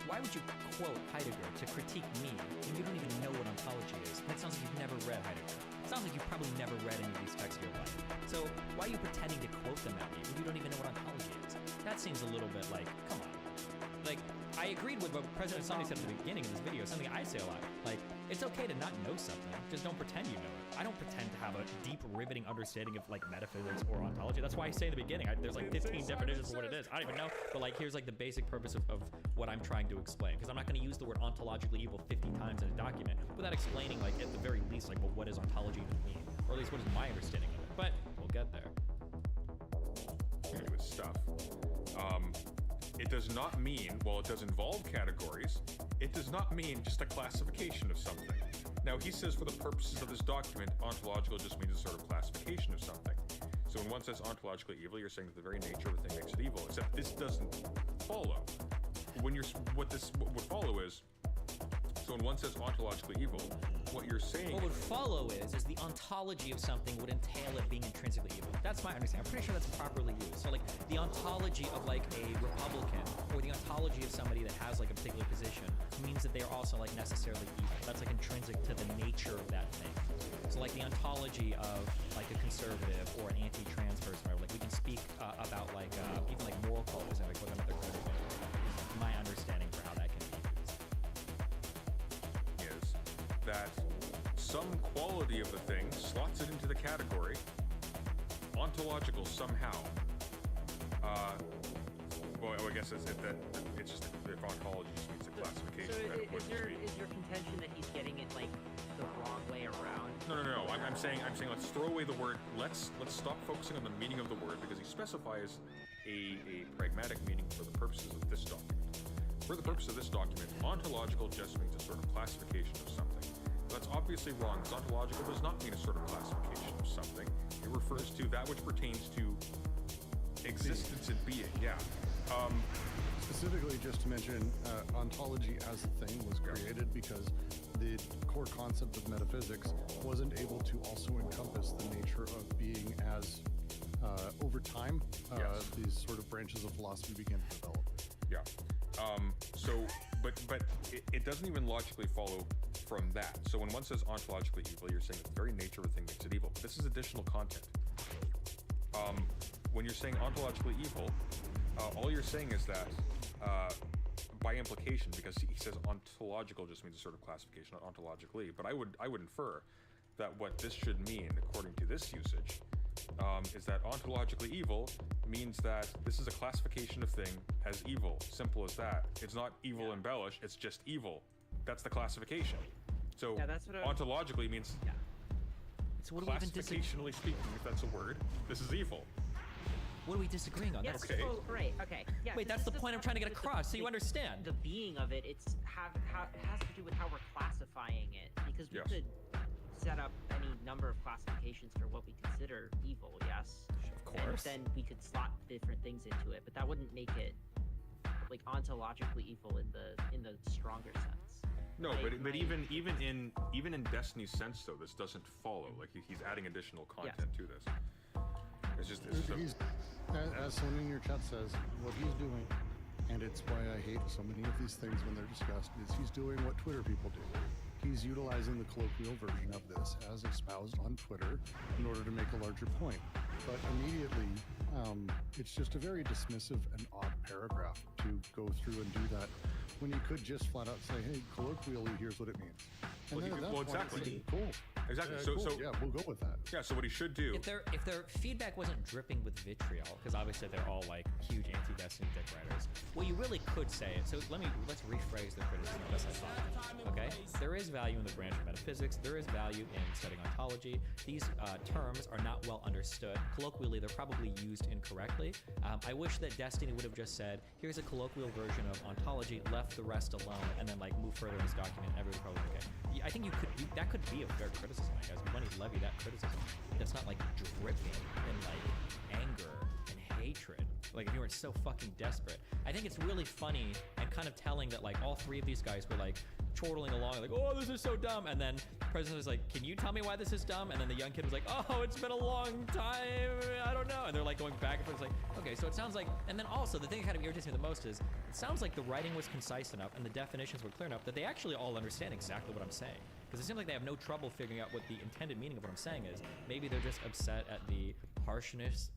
why would you quote Heidegger to critique me when you don't even know what ontology is? That sounds like you've never read Heidegger. It sounds like you've probably never read any of these texts in your life. So why are you pretending to quote them at me when you don't even know what ontology is? That seems a little bit like, come on. Like, I agreed with what President Sonny said at the beginning of this video, something I say a lot. Like, it's okay to not know something, just don't pretend you know it. I don't pretend to have a deep, riveting understanding of, like, metaphysics or ontology. That's why I say in the beginning, there's like 15 definitions of what it is. I don't even know, but like, here's like the basic purpose of what I'm trying to explain. Because I'm not gonna use the word ontologically evil 50 times in a document without explaining, like, at the very least, like, well, what does ontology even mean? Or at least what is my understanding of it? But we'll get there. With stuff. It does not mean, while it does involve categories, it does not mean just a classification of something. Now, he says for the purposes of this document, ontological just means a sort of classification of something. So when one says ontologically evil, you're saying that the very nature of a thing makes it evil, except this doesn't follow. What would follow is So when one says ontologically evil, what you're saying... What would follow is the ontology of something would entail it being intrinsically evil. That's my understanding. I'm pretty sure that's properly used. So like the ontology of like a Republican or the ontology of somebody that has like a particular position means that they are also like necessarily evil. That's like intrinsic to the nature of that thing. So like the ontology of like a conservative or an anti-trans person, right? Like we can speak about like even like moral colors and like whether or not they're good or bad. My understanding for how that can be used is that some quality of the thing slots it into the category ontological somehow. Well, I guess it's just if ontology just means a classification. So is your contention that he's getting it like the wrong way around? No. I'm saying let's throw away the word. Let's stop focusing on the meaning of the word because he specifies a pragmatic meaning for the purposes of this document. For the purpose of this document, ontological just means a sort of classification of something. That's obviously wrong, because ontological does not mean a sort of classification of something. It refers to that which pertains to existence and being. Yeah. Specifically, just to mention, ontology as a thing was created because the core concept of metaphysics wasn't able to also encompass the nature of being as, over time, these sort of branches of philosophy began to develop. Yeah. But it doesn't even logically follow from that. So when one says ontologically evil, you're saying that the very nature of a thing makes it evil. But this is additional content. When you're saying ontologically evil, all you're saying is that by implication, because he says ontological just means a sort of classification, not ontologically. But I would infer that what this should mean, according to this usage, is that ontologically evil means that this is a classification of thing as evil. Simple as that. It's not evil embellished, it's just evil. That's the classification. So that's what ontologically means so what do we even classificationally speaking, if that's a word, this is evil. What are we disagreeing on? Yes, okay. Oh, right, okay. Yeah, wait, that's the point I'm trying to get across, so you understand. The being of it, it has to do with how we're classifying it. Because we could set up any number of classifications for what we consider evil, yes? Of course. And then we could slot different things into it, but that wouldn't make it like ontologically evil in the stronger sense. No, but even in Destiny's sense though, this doesn't follow. Like he's adding additional content to this. It's just as someone in your chat says, what he's doing, and it's why I hate so many of these things when they're discussed, is he's doing what Twitter people do. He's utilizing the colloquial version of this as espoused on Twitter in order to make a larger point. But immediately, it's just a very dismissive and odd paragraph to go through and do that when you could just flat out say, hey, colloquially, here's what it means. And then at that point, exactly. Cool. Exactly. Cool. So yeah, we'll go with that. Yeah. So what he should do. If their feedback wasn't dripping with vitriol, because obviously they're all like huge anti-Destiny dick writers, what you really could say. So let's rephrase the criticism as I thought. Okay. There is value in the branch of metaphysics. There is value in studying ontology. These terms are not well understood. Colloquially, they're probably used incorrectly. I wish that Destiny would have just said, "Here's a colloquial version of ontology," left the rest alone, and then like move further in this document. And everybody probably okay. I think that could be a fair criticism, I guess. When you levy that criticism, that's not like dripping in like anger and hatred. Like if you weren't so fucking desperate. I think it's really funny and kind of telling that like all three of these guys were like chortling along like, oh, this is so dumb. And then the president was like, can you tell me why this is dumb? And then the young kid was like, oh, it's been a long time. I don't know. And they're like going back and forth. It's like, okay, so it sounds like, and then also the thing that kind of irritates me the most is it sounds like the writing was concise enough and the definitions were clear enough that they actually all understand exactly what I'm saying. Because it seems like they have no trouble figuring out what the intended meaning of what I'm saying is. Maybe they're just upset at the harshness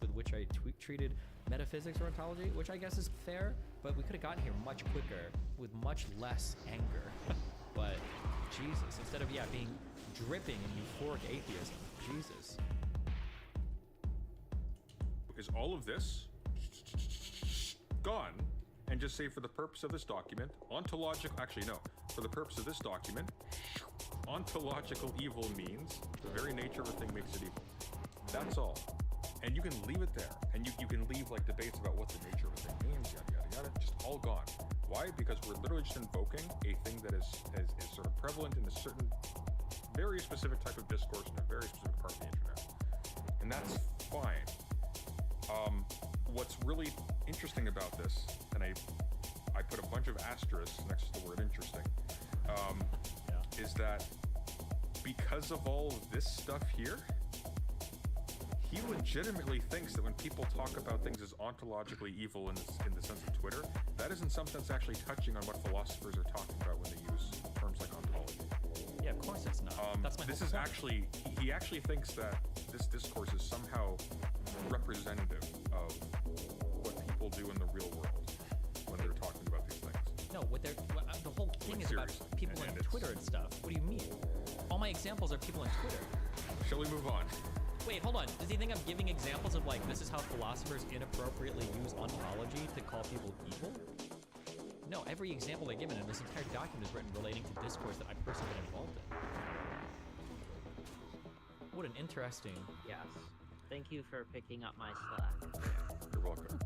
with which I treated metaphysics or ontology, which I guess is fair, but we could have gotten here much quicker with much less anger. But Jesus, instead of being dripping in euphoric atheism, Jesus. Is all of this gone? And just say for the purpose of this document, for the purpose of this document, ontological evil means the very nature of a thing makes it evil. That's all. And you can leave it there. And you can leave like debates about what the nature of a thing means, yada, yada, yada, just all gone. Why? Because we're literally just invoking a thing that is sort of prevalent in a certain, very specific type of discourse in a very specific part of the internet. And that's fine. What's really interesting about this, and I put a bunch of asterisks next to the word interesting, is that because of all this stuff here, he legitimately thinks that when people talk about things as ontologically evil in the sense of Twitter, that is in some sense actually touching on what philosophers are talking about when they use terms like ontology. Yeah, of course it's not. That's my This whole is point. actually, he actually thinks that this discourse is somehow representative of what people do in the real world when they're talking about these things. No, the whole thing is about seriously. people And on it's- Twitter and stuff. What do you mean? All my examples are people on Twitter. Shall we move on? Wait, hold on. Does he think I'm giving examples of like this is how philosophers inappropriately use ontology to call people evil? No, every example they've given in this entire document is written relating to discourse that I personally been involved in. What an interesting. Yes. Thank you for picking up my slack. You're welcome.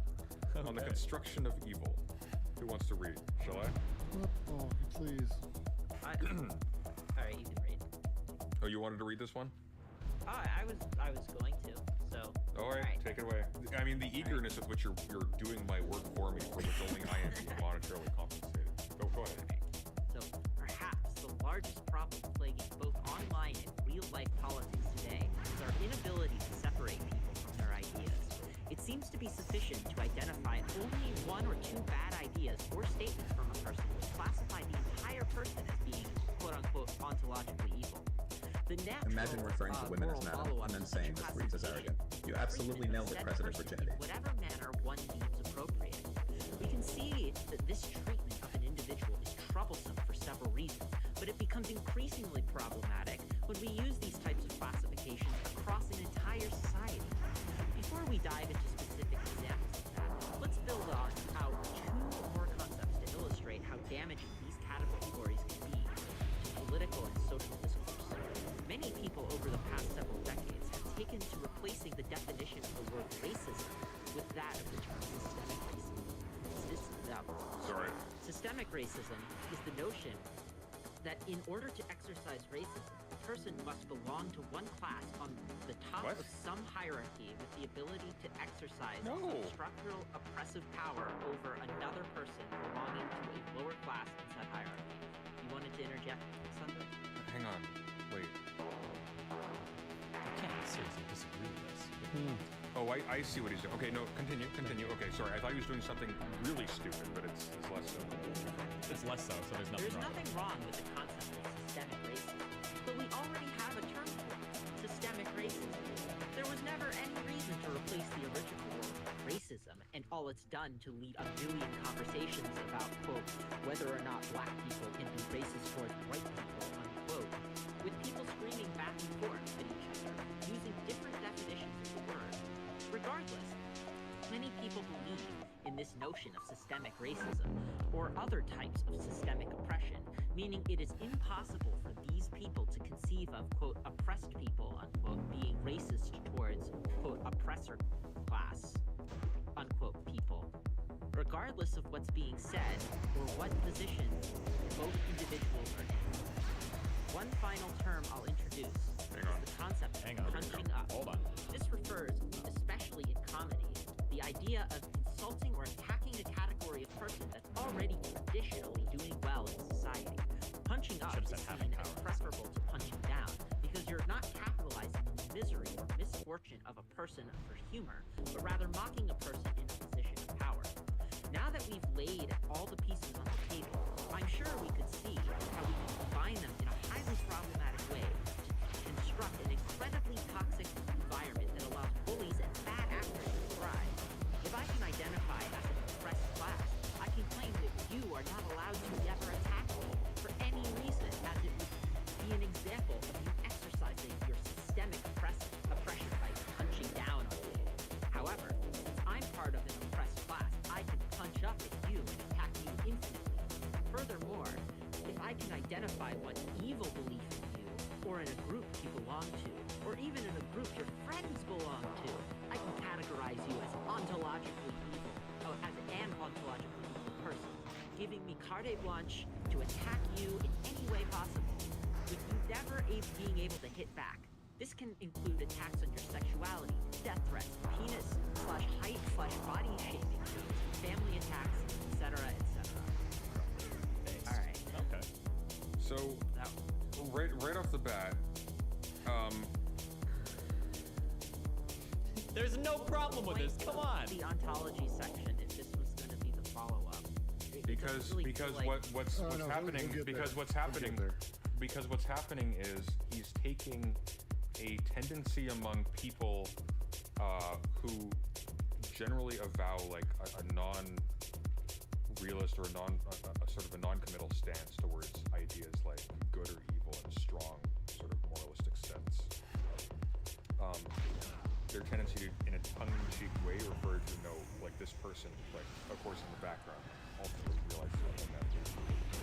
On the construction of evil. Who wants to read? Shall I? Oh, please. Alright, you can read. Oh, you wanted to read this one? Oh, I was going to, so. All right, take it away. I mean, the eagerness with which you're doing my work for me, for which only I am being monetarily compensated. Go ahead. So, perhaps the largest problem plaguing both online and real-life politics today is our inability to separate people from their ideas. It seems to be sufficient to identify only one or two bad ideas or statements from a person to classify the entire person as being quote-unquote ontologically evil. Imagine referring to women as madam and then saying this reads as arrogant. You absolutely nailed it, President Virginity. Whatever manner one deems appropriate. We can see that this treatment of an individual is troublesome for several reasons, but it becomes increasingly problematic when we use these types of classifications across an entire society. Before we dive into specific examples of that, let's build on out two more concepts to illustrate how damaging these categories can be to political and social discourse. Many people over the past several decades have taken to replacing the definition of the word racism with that of the term systemic racism. Systemic racism is the notion that in order to exercise racism, a person must belong to one class on the top of some hierarchy with the ability to exercise some structural oppressive power over another person belonging to a lower class in said hierarchy. You wanted to interject something? Hang on. Wait. I can't seriously disagree with this. Oh, I see what he's doing. Okay, no, continue. Okay, sorry. I thought he was doing something really stupid, but it's less so. It's less so, so there's nothing There's wrong. nothing wrong with the concept of systemic racism, but we already have a term for it, systemic racism. There was never any reason to replace the original word, racism, and all it's done to lead a million conversations about, quote, whether or not black people can be racist towards white people, unquote, with people screaming back and forth at each other, using different definitions of the word. Regardless, many people believe in this notion of systemic racism, or other types of systemic oppression, meaning it is impossible for these people to conceive of, quote, oppressed people, unquote, being racist towards, quote, oppressor class, unquote, people, regardless of what's being said or what position both individuals are in. One final term I'll introduce is the concept of punching up. Hold on. This refers, especially in comedy, the idea of insulting or attacking a category of person that's already traditionally doing well in society. Punching up is seen as preferable to punching down because you're not capitalizing on the misery or misfortune of a person for humor, but rather mocking a person in a position of power. Now that we've laid all the pieces on the table, I'm sure we could see how we can combine them in a highly problematic way to construct an incredibly toxic environment that allows bullies and bad actors to thrive. If I can identify as an oppressed class, I can claim that you are not allowed to ever attack me for any reason, as it would be an example of you exercising your systemic oppression by punching down on me. However, since I'm part of an oppressed class, I can punch up at you and attack you infinitely. Furthermore, if I can identify what evil belief in you, or in a group you belong to, or even in a group your friends belong to, I can categorize you as ontologically evil, as an ontologically evil person, giving me carte blanche to attack you in any way possible, with you never being able to hit back. This can include attacks on your sexuality, death threats, penis/height/body shaming, family attacks, etc., etc. Alright. Okay. So, right off the bat, there's no problem with this. Come on. The ontology section, if this was going to be the follow-up. Because what's happening is he's taking a tendency among people who generally avow like a non-realist or a sort of a non-committal stance towards ideas like good or evil in a strong sort of moralistic sense. Their tendency to, in a tongue-in-cheek way, refer to like this person, like of course in the background, ultimately realizes that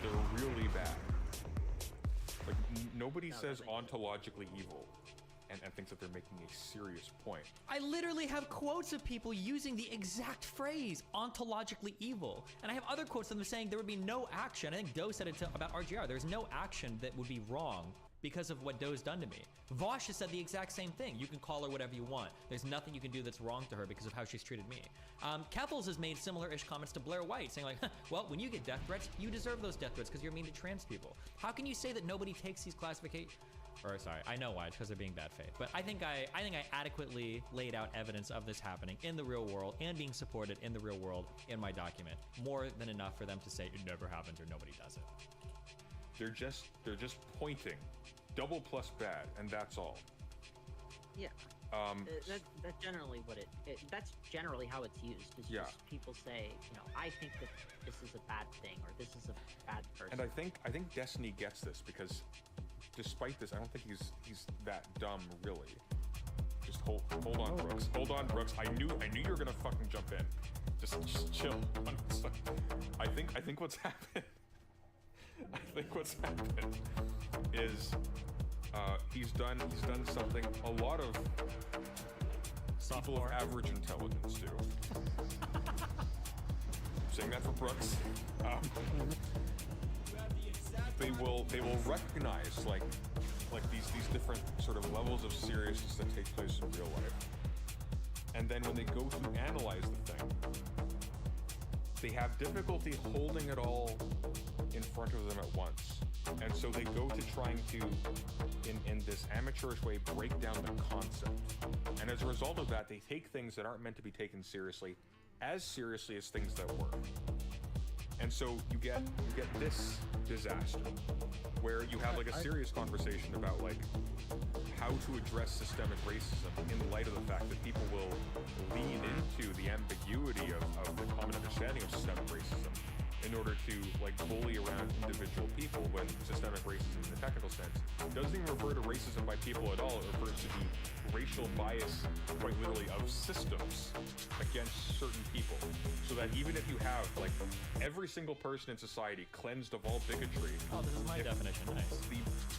they're really bad. Like nobody says ontologically evil. And thinks that they're making a serious point. I literally have quotes of people using the exact phrase ontologically evil. And I have other quotes of them saying there would be no action. I think Doe said it about RGR. There's no action that would be wrong because of what Doe's done to me. Vosh has said the exact same thing. You can call her whatever you want. There's nothing you can do that's wrong to her because of how she's treated me. Kethels has made similar-ish comments to Blair White, saying like, well, when you get death threats, you deserve those death threats because you're mean to trans people. How can you say that nobody takes these classifications? Or sorry, I know why, it's because they're being bad faith. But I think I adequately laid out evidence of this happening in the real world and being supported in the real world in my document. More than enough for them to say it never happens or nobody does it. They're just pointing, double plus bad, and that's all. Yeah. That's generally what that's generally how it's used. It's just people say, I think that this is a bad thing or this is a bad person. And I think Destiny gets this because despite this, I don't think he's that dumb, really. Just hold on, Brooks. Hold on, Brooks. I knew you were gonna fucking jump in. Just chill. I think what's happened. I think what's happened is he's done something a lot of people of average intelligence do. Saying that for Brooks. They will recognize like these different sort of levels of seriousness that take place in real life, and then when they go to analyze the thing, they have difficulty holding it all in front of them at once, and so they go to trying to, in this amateurish way, break down the concept, and as a result of that, they take things that aren't meant to be taken seriously as seriously as things that were. And so you get this disaster where you have like a serious conversation about like how to address systemic racism in light of the fact that people will lean into the ambiguity of the common understanding of systemic racism in order to like bully around individual people when systemic racism in the technical sense doesn't even refer to racism by people at all. It refers to the racial bias, quite literally, of systems against certain people. So that even if you have like every single person in society cleansed of all bigotry. Oh, this is my definition. Nice.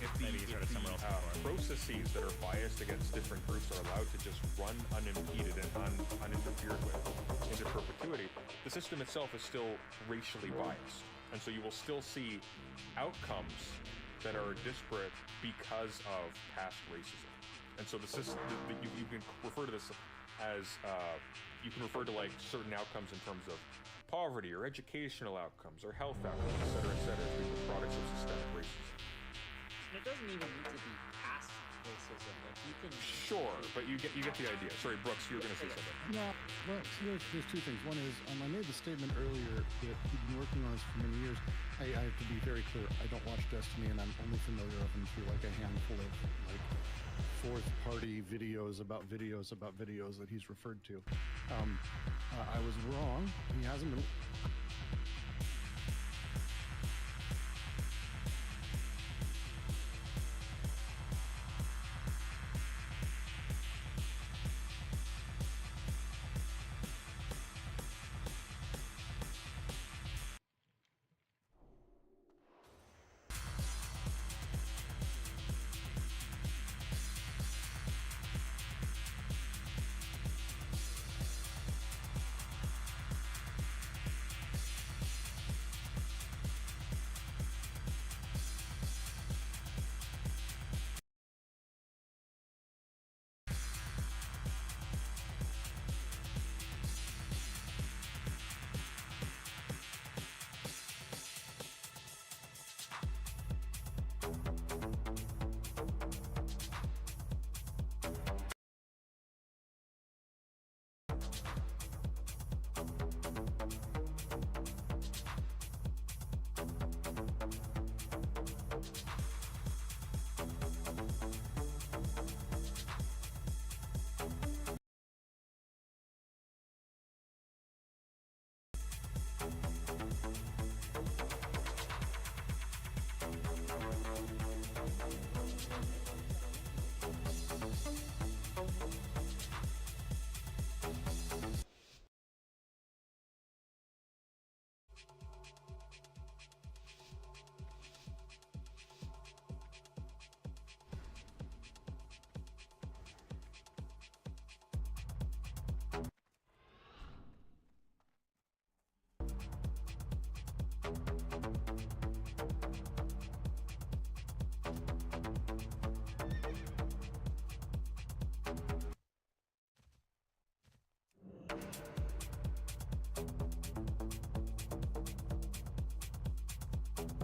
If the processes that are biased against different groups are allowed to just run unimpeded and uninterfered with into perpetuity, the system itself is still racially biased. And so you will still see outcomes that are disparate because of past racism. And so the system, you can refer to this as, you can refer to like certain outcomes in terms of poverty or educational outcomes or health outcomes, et cetera, as being the products of systemic racism. And it doesn't even need to be past racism. Like you can. Sure, but you get the idea. Sorry, Brooks, you were going to say something. No, well, so there's two things. One is, I made the statement earlier that he'd been working on this for many years. I have to be very clear. I don't watch Destiny, and I'm only familiar of him through like a handful of like fourth-party videos about videos that he's referred to. I was wrong. He hasn't been.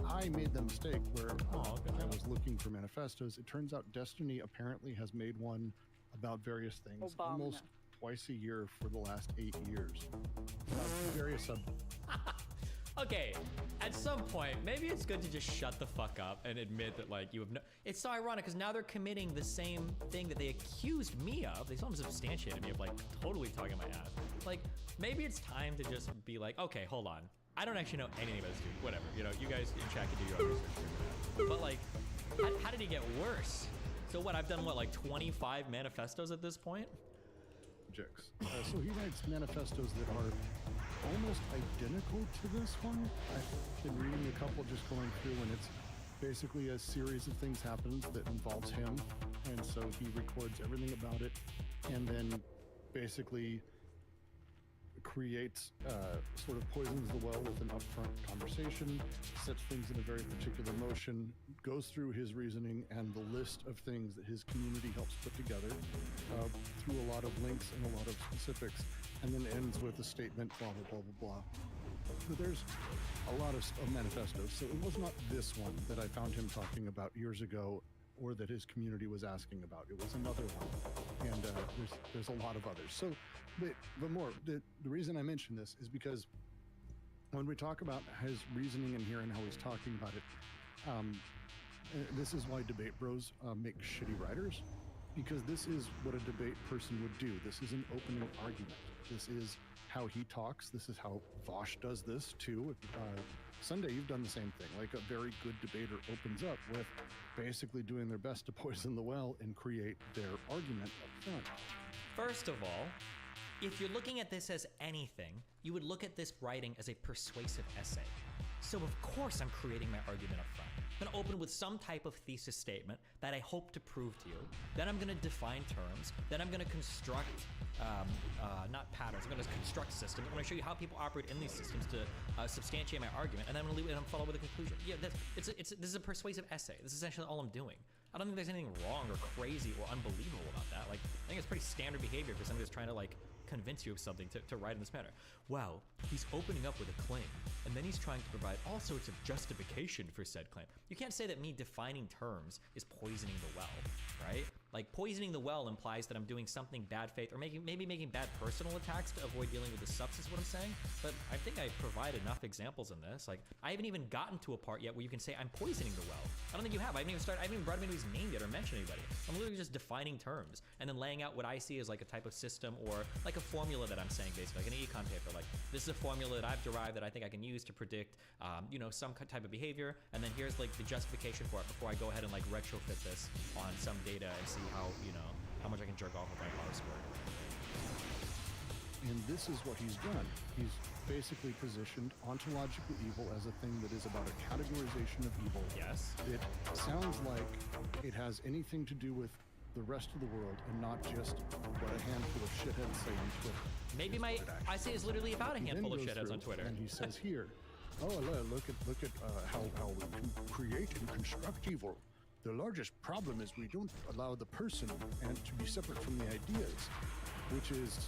I made the mistake where I was looking for manifestos. It turns out Destiny apparently has made one about various things almost twice a year for the last 8 years. Various subjects. Okay, at some point, maybe it's good to just shut the fuck up and admit that, like, you have no. It's so ironic because now they're committing the same thing that they accused me of. They still haven't substantiated me of, like, totally talking my ass. Like, maybe it's time to just be like, okay, hold on. I don't actually know anything about this dude. Whatever, you know, you guys in chat can do your own research. But, like, how did he get worse? So what, I've done, what, like 25 manifestos at this point? So he writes manifestos that are almost identical to this one. I've been reading a couple, just going through, and it's basically a series of things happens that involves him, and so he records everything about it, and then basically creates, sort of poisons the well with an upfront conversation, sets things in a very particular motion, goes through his reasoning and the list of things that his community helps put together, through a lot of links and a lot of specifics, and then ends with a statement, blah, blah, blah, blah, blah. But there's a lot of manifestos, so it was not this one that I found him talking about years ago, or that his community was asking about. It was another one, and there's a lot of others. So, but more, the reason I mention this is because when we talk about his reasoning in here and how he's talking about it, this is why debate bros make shitty writers, because this is what a debate person would do. This is an opening argument. This is how he talks. This is how Vosh does this too. Sunday, you've done the same thing. Like, a very good debater opens up with basically doing their best to poison the well and create their argument up front. First of all, if you're looking at this as anything, you would look at this writing as a persuasive essay. So of course I'm creating my argument up front. I'm gonna open with some type of thesis statement that I hope to prove to you. Then I'm gonna define terms. Then I'm gonna construct, not patterns, I'm gonna construct systems. I'm gonna show you how people operate in these systems to substantiate my argument. And then I'm gonna leave it and follow with a conclusion. Yeah, this is a persuasive essay. This is essentially all I'm doing. I don't think there's anything wrong or crazy or unbelievable about that. Like, I think it's pretty standard behavior for somebody who's trying to, like, convince you of something to write in this manner. Wow, he's opening up with a claim, and then he's trying to provide all sorts of justification for said claim. You can't say that me defining terms is poisoning the well, right? Like, poisoning the well implies that I'm doing something bad faith, or maybe making bad personal attacks to avoid dealing with the substance of what I'm saying. But I think I provide enough examples in this. Like, I haven't even gotten to a part yet where you can say I'm poisoning the well. I don't think you have. I haven't even brought him into his name yet or mentioned anybody. I'm literally just defining terms and then laying out what I see as like a type of system or like a formula that I'm saying, basically, like an econ paper. Like, this is a formula that I've derived that I think I can use to predict, you know, some type of behavior. And then here's like the justification for it before I go ahead and like retrofit this on some data and see how, you know, how much I can jerk off with my power score. And this is what he's done. He's basically positioned ontological evil as a thing that is about a categorization of evil. Yes. It sounds like it has anything to do with the rest of the world and not just what a handful of shitheads say on Twitter. Maybe I say is literally about a handful of shitheads on Twitter. And he says here, oh, look at how we can create and construct evil. The largest problem is we don't allow the person and to be separate from the ideas, which is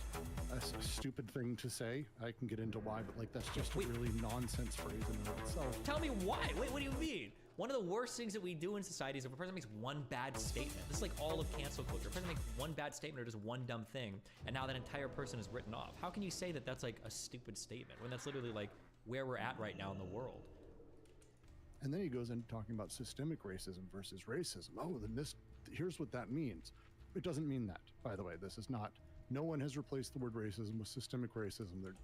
a stupid thing to say. I can get into why, but like, that's just a really nonsense phrase in and of itself. Tell me why. Wait, what do you mean? One of the worst things that we do in society is if a person makes one bad statement. This is like all of cancel culture. A person makes one bad statement or does one dumb thing, and now that entire person is written off. How can you say that that's like a stupid statement when that's literally like where we're at right now in the world? And then he goes into talking about systemic racism versus racism. Oh, then here's what that means. It doesn't mean that, by the way. This is not, no one has replaced the word racism with systemic racism. They're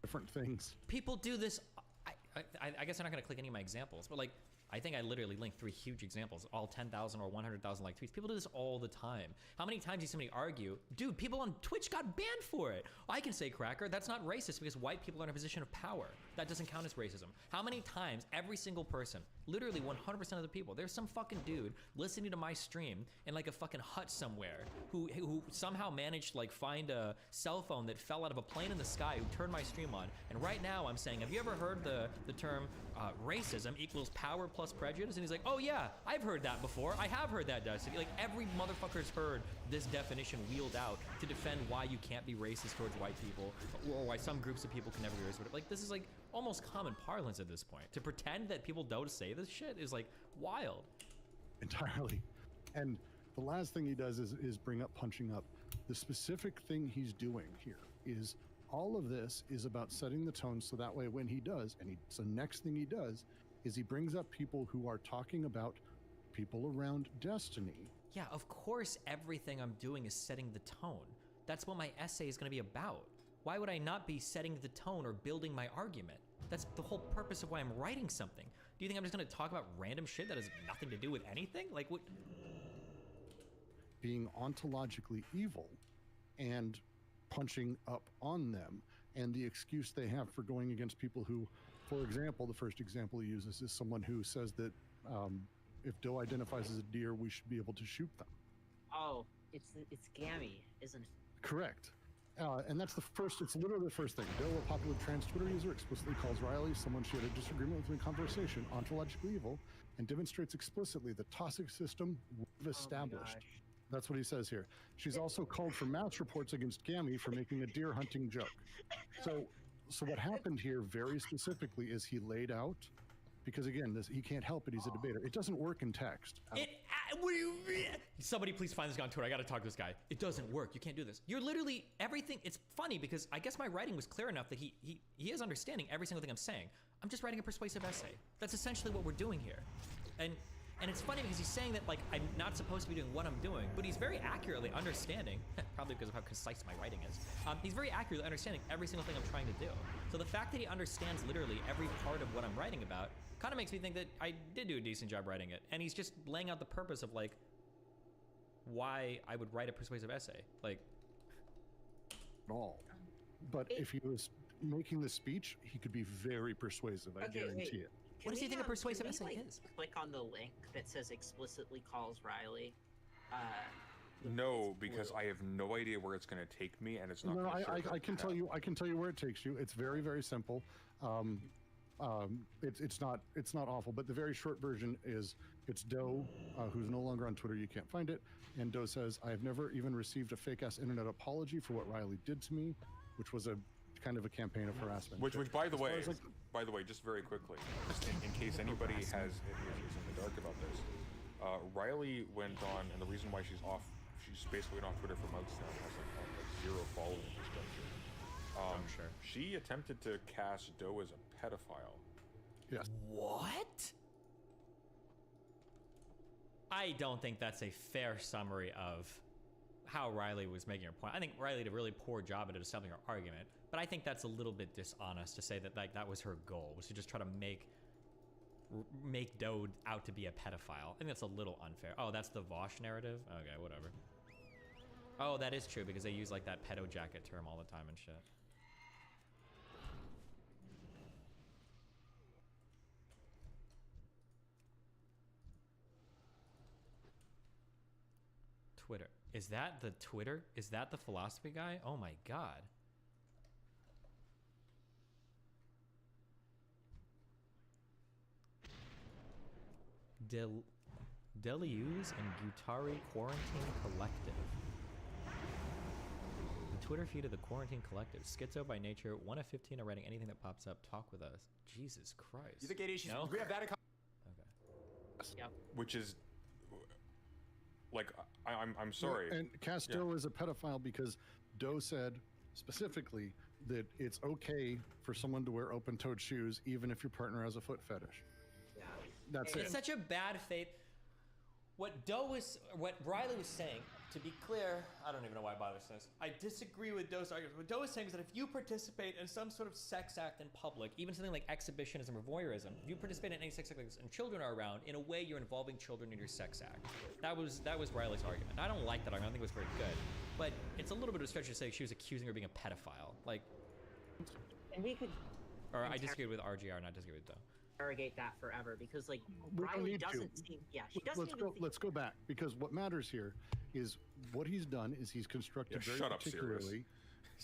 different things. People do this. I guess I'm not gonna click any of my examples, but like, I think I literally linked 3 huge examples, all 10,000 or 100,000 like tweets. People do this all the time. How many times do you see somebody argue, dude, people on Twitch got banned for it. I can say, cracker, that's not racist because white people are in a position of power. That doesn't count as racism. How many times, every single person, literally 100% of the people, there's some fucking dude listening to my stream in like a fucking hut somewhere who somehow managed to like find a cell phone that fell out of a plane in the sky, who turned my stream on. And right now I'm saying, have you ever heard the term racism equals power plus prejudice, and he's like, oh yeah, I've heard that before. I have heard that, Dusty. Like every motherfucker's heard this definition wheeled out to defend why you can't be racist towards white people, or why some groups of people can never be racist. Like this is like almost common parlance at this point. To pretend that people don't say this shit is like wild. Entirely. And the last thing he does is bring up punching up. The specific thing he's doing here is all of this is about setting the tone so that way when he does, so next thing he does is he brings up people who are talking about people around Destiny. Yeah, of course everything I'm doing is setting the tone. That's what my essay is going to be about. Why would I not be setting the tone or building my argument? That's the whole purpose of why I'm writing something. Do you think I'm just going to talk about random shit that has nothing to do with anything? Like what? Being ontologically evil and punching up on them, and the excuse they have for going against people who, for example, the first example he uses is someone who says that if Doe identifies as a deer, we should be able to shoot them. Oh, it's Gammy, isn't it? Correct. And that's it's literally the first thing. Doe, a popular trans Twitter user, explicitly calls Riley someone she had a disagreement with in conversation ontologically evil, and demonstrates explicitly the toxic system we've established. That's what he says here. She's also called for mass reports against Gammy for making a deer hunting joke. So what happened here very specifically is he laid out, because again, he can't help it, he's a debater. It doesn't work in text. What do you mean? Somebody please find this guy on Twitter. I gotta talk to this guy. It doesn't work. You can't do this. You're literally everything. It's funny because I guess my writing was clear enough that he is understanding every single thing I'm saying. I'm just writing a persuasive essay. That's essentially what we're doing here. And it's funny because he's saying that like I'm not supposed to be doing what I'm doing, but he's very accurately understanding, probably because of how concise my writing is. He's very accurately understanding every single thing I'm trying to do. So the fact that he understands literally every part of what I'm writing about kind of makes me think that I did do a decent job writing it. And he's just laying out the purpose of like why I would write a persuasive essay. Like, all. But if he was making the speech, he could be very persuasive. I guarantee it. What does he think a persuasive essay is? Click on the link that says explicitly calls Riley. No, because I have no idea where it's going to take me, and it's not. No, I can tell you. I can tell you where it takes you. It's very, very simple. It's not awful, but the very short version is it's Doe, who's no longer on Twitter. You can't find it. And Doe says, "I have never even received a fake-ass internet apology for what Riley did to me," which was a kind of a campaign of harassment. Which by the way, just very quickly, just in case anybody is in the dark about this, Riley went on, and the reason why she's basically on Twitter for months now, has like 0 following perspective. I'm sure. She attempted to cast Doe as a pedophile. Yes. What? I don't think that's a fair summary of how Riley was making her point. I think Riley did a really poor job at establishing her argument, but I think that's a little bit dishonest to say that like that was her goal, was to just try to make Doe out to be a pedophile. I think that's a little unfair. Oh, that's the Vosh narrative? Okay, whatever. Oh, that is true because they use like that pedo jacket term all the time and shit. Twitter. Is that the Twitter? Is that the philosophy guy? Oh my god. Delius and Gutari Quarantine Collective. The Twitter feed of the Quarantine Collective. Schizo by nature. 1 of 15 are writing anything that pops up. Talk with us. Jesus Christ. You think ADHD? No? We have that in common. Okay. Yep. Which is like I'm sorry. And cast Doe as a pedophile because Doe said specifically that it's okay for someone to wear open-toed shoes even if your partner has a foot fetish. Yeah. That's It's it. such a bad faith. What Riley was saying, to be clear, I don't even know why I bother saying this. I disagree with Doe's argument. What Doe is saying is that if you participate in some sort of sex act in public, even something like exhibitionism or voyeurism, if you participate in any sex act and children are around, in a way you're involving children in your sex act. That was Riley's argument. I don't like that argument. I don't think it was very good. But it's a little bit of a stretch to say she was accusing her of being a pedophile. Like, and we could. Or I disagreed with RGR, not disagree with Doe. Interrogate that forever because like We don't Riley need to. doesn't seem. Yeah, she doesn't. Let's go back because what matters here is what he's done is he's constructed very shut up, particularly.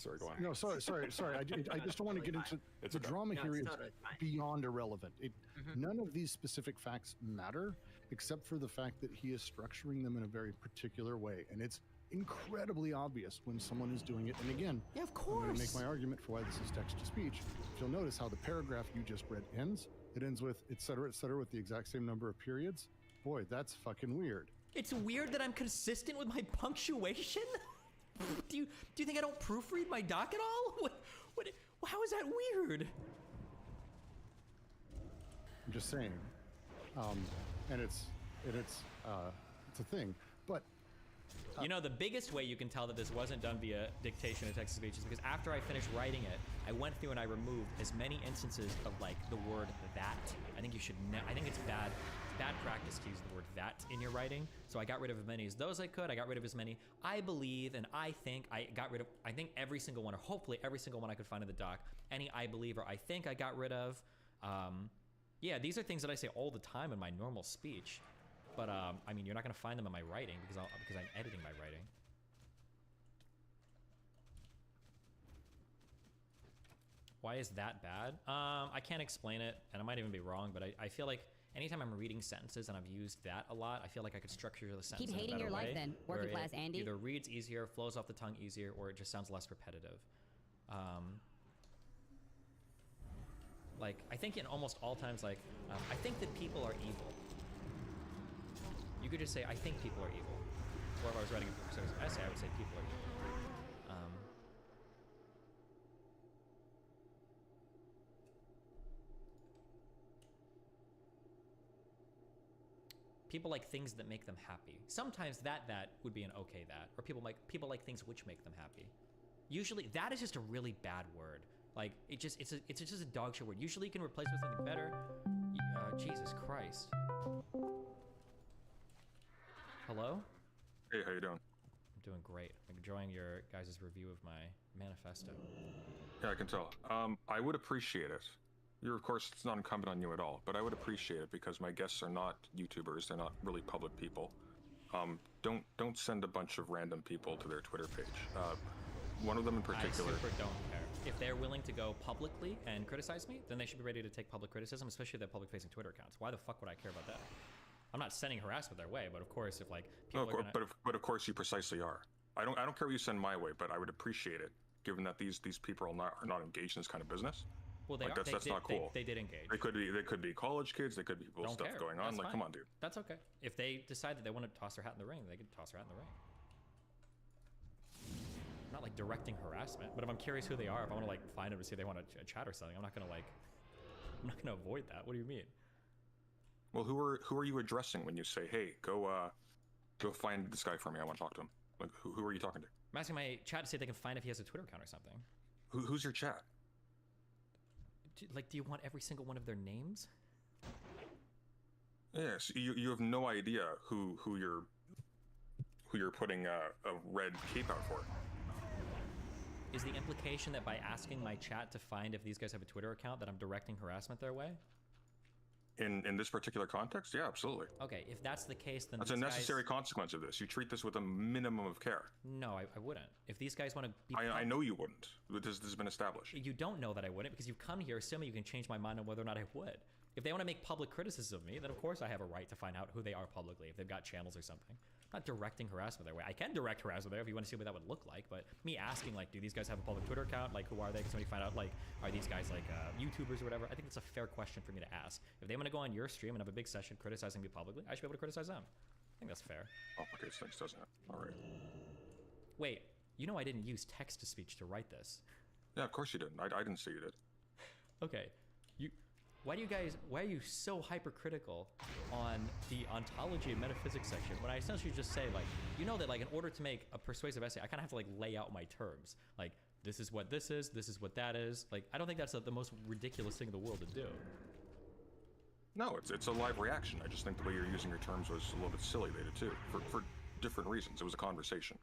Sorry, go on. No, sorry. I just don't want to get into It's the okay. drama No, here it's is totally fine. beyond irrelevant. None of these specific facts matter, except for the fact that he is structuring them in a very particular way, and it's incredibly obvious when someone is doing it. And again, Yeah, of I'm going course. to make my argument for why this is text to speech. If you'll notice how the paragraph you just read ends, it ends with et cetera, with the exact same number of periods. Boy, that's fucking weird. It's weird that I'm consistent with my punctuation? Do you think I don't proofread my doc at all? How is that weird? I'm just saying. And it's a thing. But You know, the biggest way you can tell that this wasn't done via dictation or text to speech is because after I finished writing it, I went through and I removed as many instances of like the word that. I think you should. I think it's bad practice to use the word that in your writing. So I got rid of as many as those I could. I got rid of as many I believe and I think. I got rid of. I think every single one, or hopefully every single one I could find in the doc. Any I believe or I think I got rid of. Yeah, these are things that I say all the time in my normal speech. But I mean, you're not gonna find them in my writing because I'm editing my writing. Why is that bad? I can't explain it, and I might even be wrong, but I feel like anytime I'm reading sentences and I've used that a lot, I feel like I could structure the sentence Keep in a hating better your life way, then, where working it class Andy. either reads easier, flows off the tongue easier, or it just sounds less repetitive. Like, I think in almost all times, like, I think that people are evil. You could just say, I think people are evil. Or if I was writing a persuasive essay, I would say people are evil. People like things that make them happy. Sometimes that would be an okay that. Or people like things which make them happy. Usually, that is just a really bad word. Like, it's just a dog shit word. Usually you can replace it with something better. Jesus Christ. Hello? Hey, how you doing? I'm doing great. I'm enjoying your guys' review of my manifesto. Yeah, I can tell. I would appreciate it. You're, of course, it's not incumbent on you at all, but I would appreciate it because my guests are not YouTubers. They're not really public people. Don't send a bunch of random people to their Twitter page. One of them in particular. I super don't care. If they're willing to go publicly and criticize me, then they should be ready to take public criticism, especially if they have public-facing Twitter accounts. Why the fuck would I care about that? I'm not sending harassment their way, but of course, if like people are gonna... but of course you precisely are. I don't care what you send my way, but I would appreciate it, given that these people are not engaged in this kind of business. Well, they like, are. That's not cool. They did engage. They could be college kids. They could be people with stuff going on. That's like, fine. come on, dude. That's okay. If they decide that they want to toss their hat in the ring, they can toss their hat in the ring. I'm not like directing harassment, but if I'm curious who they are, if I want to like find them to see if they want to chat or something, I'm not gonna avoid that. What do you mean? Well, who are you addressing when you say, hey, go find this guy for me? I want to talk to him. Like, who are you talking to? I'm asking my chat to see if they can find if he has a Twitter account or something. Who's your chat? Do you want every single one of their names? Yes, you have no idea who you're putting a red cape out for. Is the implication that by asking my chat to find if these guys have a Twitter account that I'm directing harassment their way? In this particular context, yeah, absolutely. Okay, if that's the case, then that's a necessary consequence of this. You treat this with a minimum of care. No, I wouldn't. If these guys want to be... I know you wouldn't. This has been established. You don't know that I wouldn't because you've come here assuming you can change my mind on whether or not I would. If they want to make public criticism of me, then of course I have a right to find out who they are publicly, if they've got channels or something. I'm not directing harassment their way. I can direct harassment there if you want to see what that would look like, but me asking, like, do these guys have a public Twitter account? Like, who are they? Because somebody find out, like, are these guys, like, YouTubers or whatever? I think it's a fair question for me to ask. If they want to go on your stream and have a big session criticizing me publicly, I should be able to criticize them. I think that's fair. Oh, okay, so doesn't it? All right. Wait, you know I didn't use text-to-speech to write this. Yeah, of course you didn't. I didn't say you did. Okay. Why are you so hypercritical on the ontology and metaphysics section when I essentially just say, like, you know that, like, in order to make a persuasive essay, I kind of have to, like, lay out my terms. Like, this is what this is what that is. Like, I don't think that's the most ridiculous thing in the world to do. No, it's a live reaction. I just think the way you're using your terms was a little bit silly later, too, for different reasons. It was a conversation.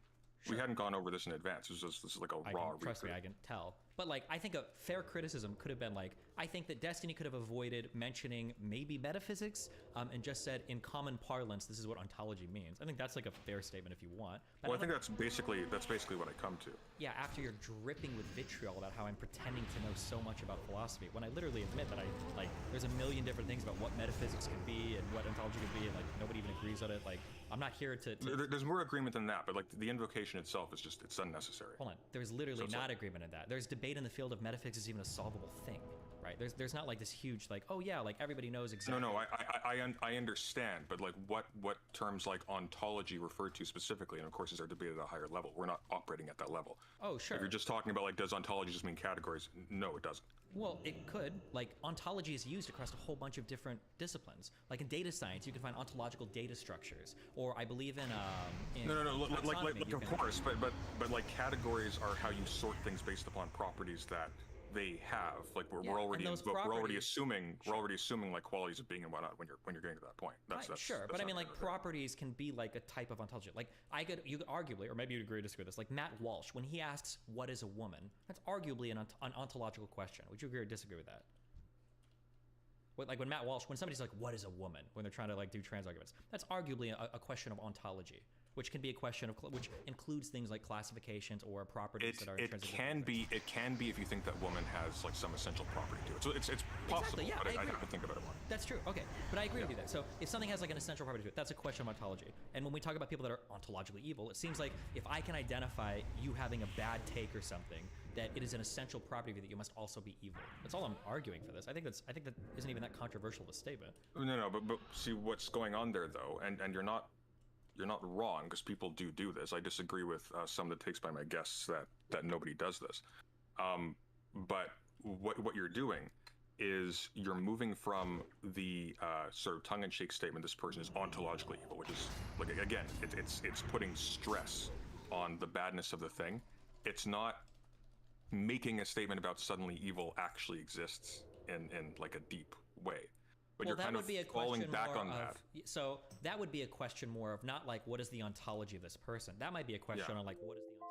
Sure. We hadn't gone over this in advance. This is like a raw read. Trust me, I can tell. But like, I think a fair criticism could have been like, I think that Destiny could have avoided mentioning maybe metaphysics, and just said in common parlance, this is what ontology means. I think that's like a fair statement if you want. But Well, I think that's basically what I come to. yeah, after you're dripping with vitriol about how I'm pretending to know so much about philosophy, when I literally admit that there's a million different things about what metaphysics can be and what ontology can be, and like nobody even agrees on it. Like, I'm not here to There's more agreement than that, but like the invocation itself is just, it's unnecessary. Hold on, there's literally not agreement in that. There's debate in the field of metaphysics is even a solvable thing, right? There's not like this huge like, oh yeah, like everybody knows exactly. No, I understand, but like what terms like ontology refer to specifically, and of course is our debate at a higher level. We're not operating at that level. Oh sure. If you're just talking about like, does ontology just mean categories? No, it doesn't. Well, it could. Like, ontology is used across a whole bunch of different disciplines. Like in data science, you can find ontological data structures, or I believe in No, like taxonomy, of course, but like categories are how you sort things based upon properties that they have. Like we're already assuming like qualities of being and whatnot when you're getting to that point. That's sure, but I mean, like, properties can be like a type of ontology. Like you could arguably, or maybe you'd agree or disagree with this, like Matt Walsh, when he asks what is a woman, that's arguably an ontological question. Would you agree or disagree with that? Like when Matt Walsh, when somebody's like, what is a woman, when they're trying to like do trans arguments, that's arguably a question of ontology, which can be a question of which includes things like classifications or properties that are intrinsic. It can be if you think that woman has like some essential property to it. So it's possible. Exactly, yeah, but I have to think about it more. That's true. Okay, but I agree with you that. So if something has like an essential property to it, that's a question of ontology. And when we talk about people that are ontologically evil, it seems like if I can identify you having a bad take or something, that it is an essential property of you that you must also be evil. That's all I'm arguing for this. I think that isn't even that controversial of a statement. No, but see what's going on there though, and you're not wrong, because people do this. I disagree with some of the takes by my guests that nobody does this. But what you're doing is you're moving from the sort of tongue-in-cheek statement, this person is ontologically evil, which is like, again, it's putting stress on the badness of the thing. It's not making a statement about suddenly evil actually exists in like a deep way. But you're kind of falling back on that. So that would be a question more of not like, what is the ontology of this person? That might be a question on like, what is the ontology of evil?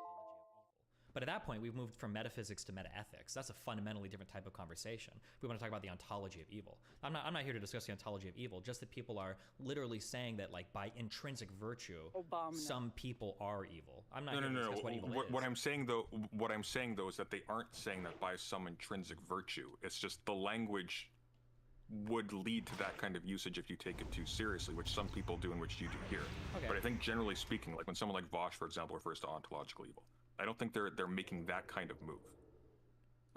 But at that point, we've moved from metaphysics to metaethics. That's a fundamentally different type of conversation. We want to talk about the ontology of evil. I'm not here to discuss the ontology of evil, just that people are literally saying that like by intrinsic virtue, some people are evil. I'm not here to discuss what evil is. What I'm saying though is that they aren't saying that by some intrinsic virtue. It's just the language would lead to that kind of usage if you take it too seriously, which some people do and which you do here. Okay. But I think generally speaking, like when someone like Vosh, for example, refers to ontological evil, I don't think they're making that kind of move.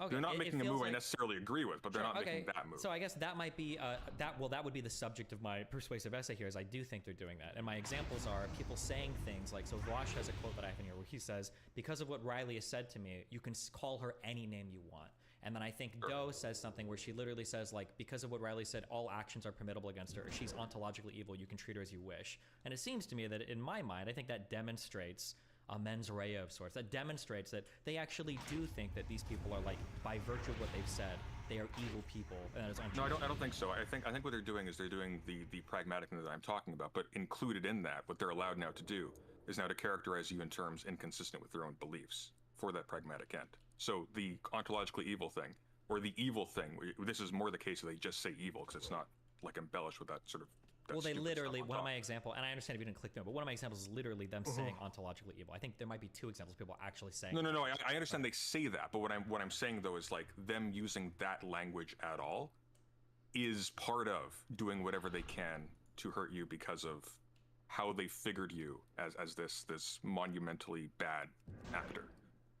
Okay. They're not making a move I necessarily agree with, but they're not making that move. So I guess that might be that would be the subject of my persuasive essay here, is I do think they're doing that. And my examples are people saying things like, so Vosh has a quote that I have in here where he says, because of what Riley has said to me, you can call her any name you want. And then I think Doe says something where she literally says, like, because of what Riley said, all actions are permissible against her. She's ontologically evil. You can treat her as you wish. And it seems to me that in my mind, I think that demonstrates a mens rea of sorts. That demonstrates that they actually do think that these people are, like, by virtue of what they've said, they are evil people. And that is no, I don't think so. I think what they're doing is they're doing the pragmatic thing that I'm talking about. But included in that, what they're allowed now to do is now to characterize you in terms inconsistent with their own beliefs for that pragmatic end. So the ontologically evil thing, or the evil thing, this is more the case that they just say evil because it's not like embellished with that sort of. Well, they literally, one of my examples, and I understand if you didn't click them, but one of my examples is literally them saying ontologically evil. I think there might be two examples of people actually saying. No. I understand they say that, but what I'm saying though is like them using that language at all is part of doing whatever they can to hurt you because of how they figured you as this monumentally bad actor,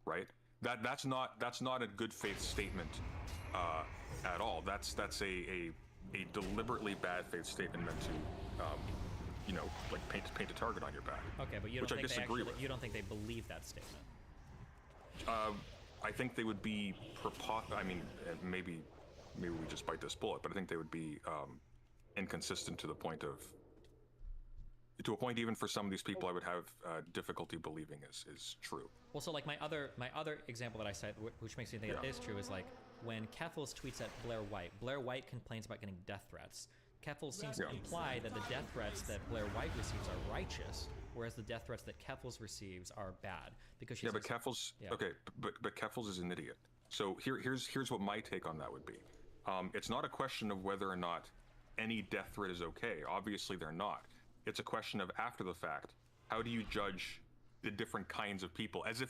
right? That's not a good faith statement at all. That's a deliberately bad faith statement meant to, like paint a target on your back. Okay, but you don't think they believe that statement? I think they would be I mean, maybe we just bite this bullet, but I think they would be inconsistent to a point even for some of these people I would have difficulty believing is true. Well, so like my other example that I cite, which makes me think it is true, is like when Keffels tweets at Blair White. Blair White complains about getting death threats. Keffels seems to imply that the death threats that Blair White receives are righteous, whereas the death threats that Keffels receives are bad because she's. Yeah, but Keffels. Okay, but Keffels is an idiot. So here's what my take on that would be. It's not a question of whether or not any death threat is okay. Obviously they're not. It's a question of after the fact, how do you judge the different kinds of people, as if